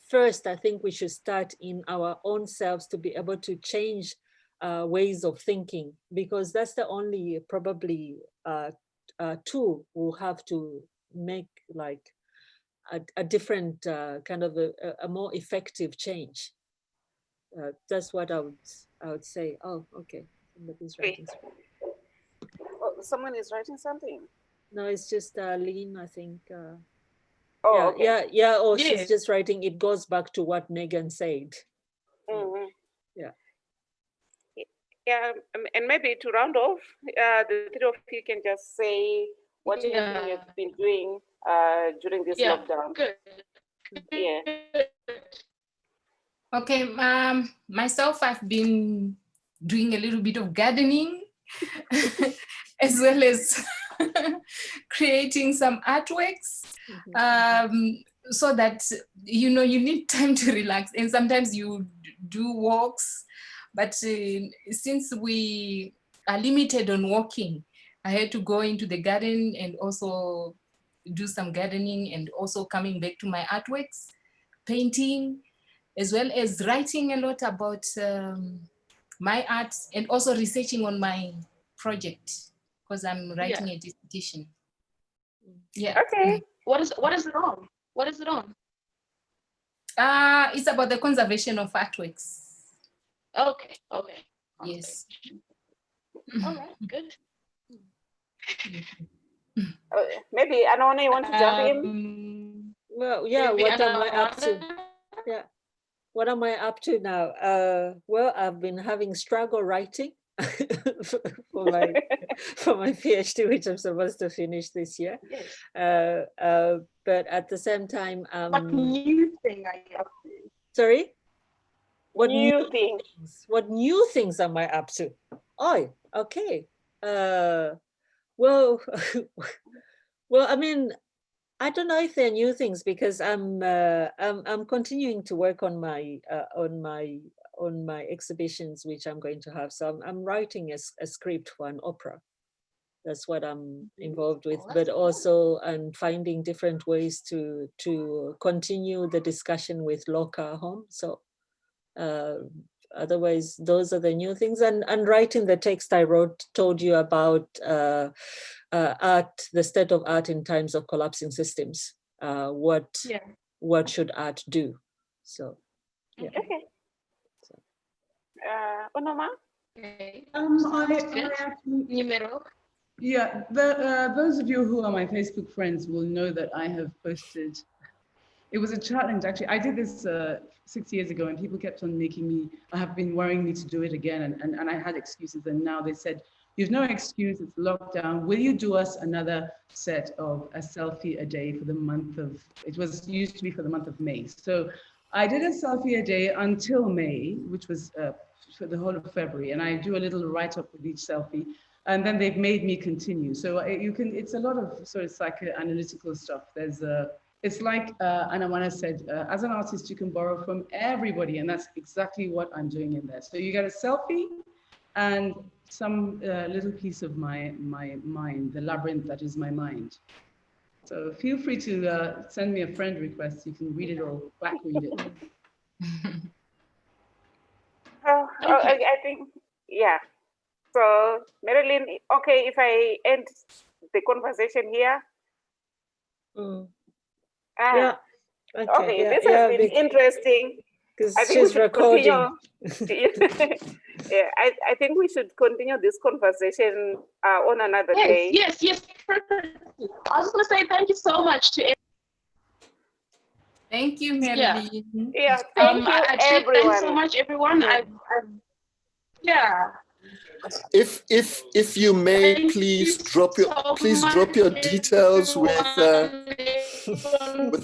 first, I think we should start in our own selves to be able to change ways of thinking, because that's the only probably tool we'll have to make like a different kind of a more effective change. That's what I would say. Oh, okay. Somebody's writing. Oh, someone is writing something. No, it's just Lean, I think. Oh, yeah, okay. yeah. Or she's just writing. It goes back to what Megan said. Mm-hmm. Yeah. Yeah, and maybe to round off, the three of you can just say what you have been doing during this lockdown. Good. Yeah. Okay, myself, I've been doing a little bit of gardening as well as creating some artworks, so that, you know, you need time to relax, and sometimes you do walks, but since we are limited on walking, I had to go into the garden and also do some gardening, and also coming back to my artworks, painting, as well as writing a lot about my art, and also researching on my project, because I'm writing a dissertation. Yeah. Okay. What is it on? What is it on? It's about the conservation of artworks. Okay. Okay. Yes. All right. Good. Maybe ANWANA, you want to jump in? Well, yeah. What am I up to? Yeah. What am I up to now? Well, I've been having struggle writing for my PhD, which I'm supposed to finish this year. Yes. But at the same time, what new thing are you up to? Sorry? What new things? What new things am I up to? Oh, okay. Well, well, I mean, I don't know if they're new things, because I'm continuing to work on my exhibitions, which I'm going to have. So I'm writing a script for an opera. That's what I'm involved with, but also I'm finding different ways to continue the discussion with Loka Home. So Otherwise, those are the new things. And writing the text I told you about art, the state of art in times of collapsing systems. What should art do? So, yeah. Okay. UNOMA? Okay. Numero. Yeah, those of you who are my Facebook friends will know that I have posted. It was a challenge, actually. I did this 6 years ago, and people kept on have been worrying me to do it again, and I had excuses, and now they said, "You've no excuse, it's lockdown. Will you do us another set of a selfie a day for the month of," it used to be for the month of May. So I did a selfie a day until May, which was for the whole of February, and I do a little write-up with each selfie, and then they've made me continue. So it's a lot of sort of psychoanalytical stuff. It's like ANWANA said, as an artist, you can borrow from everybody, and that's exactly what I'm doing in there. So you get a selfie and some little piece of my mind, the labyrinth that is my mind. So feel free to send me a friend request. You can read it or back read it. I think, yeah. So MERILYN, okay, if I end the conversation here. Yeah. Okay, this has been interesting. Because she's recording. Yeah, I think we should continue this conversation on another day. Yes, perfect. I was going to say thank you so much to Thank you, MERILYN. Yeah, thank you, everyone. Thanks so much, everyone. If you may, please drop your details with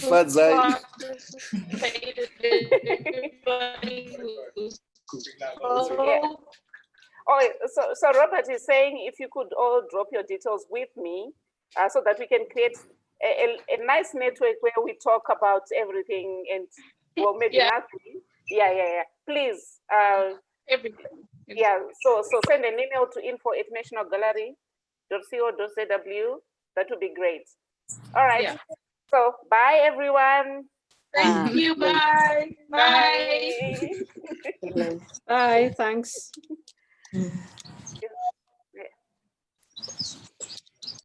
Fadzai. Oh, so Robert is saying if you could all drop your details with me, so that we can create a nice network where we talk about everything and maybe nothing. Yeah. Please. Everything. Yeah. So send an email to info@nationalgallery.co.zw. That would be great. All right. Yeah. So bye, everyone. Thank you. Bye. Bye. Bye. Thanks. Yeah.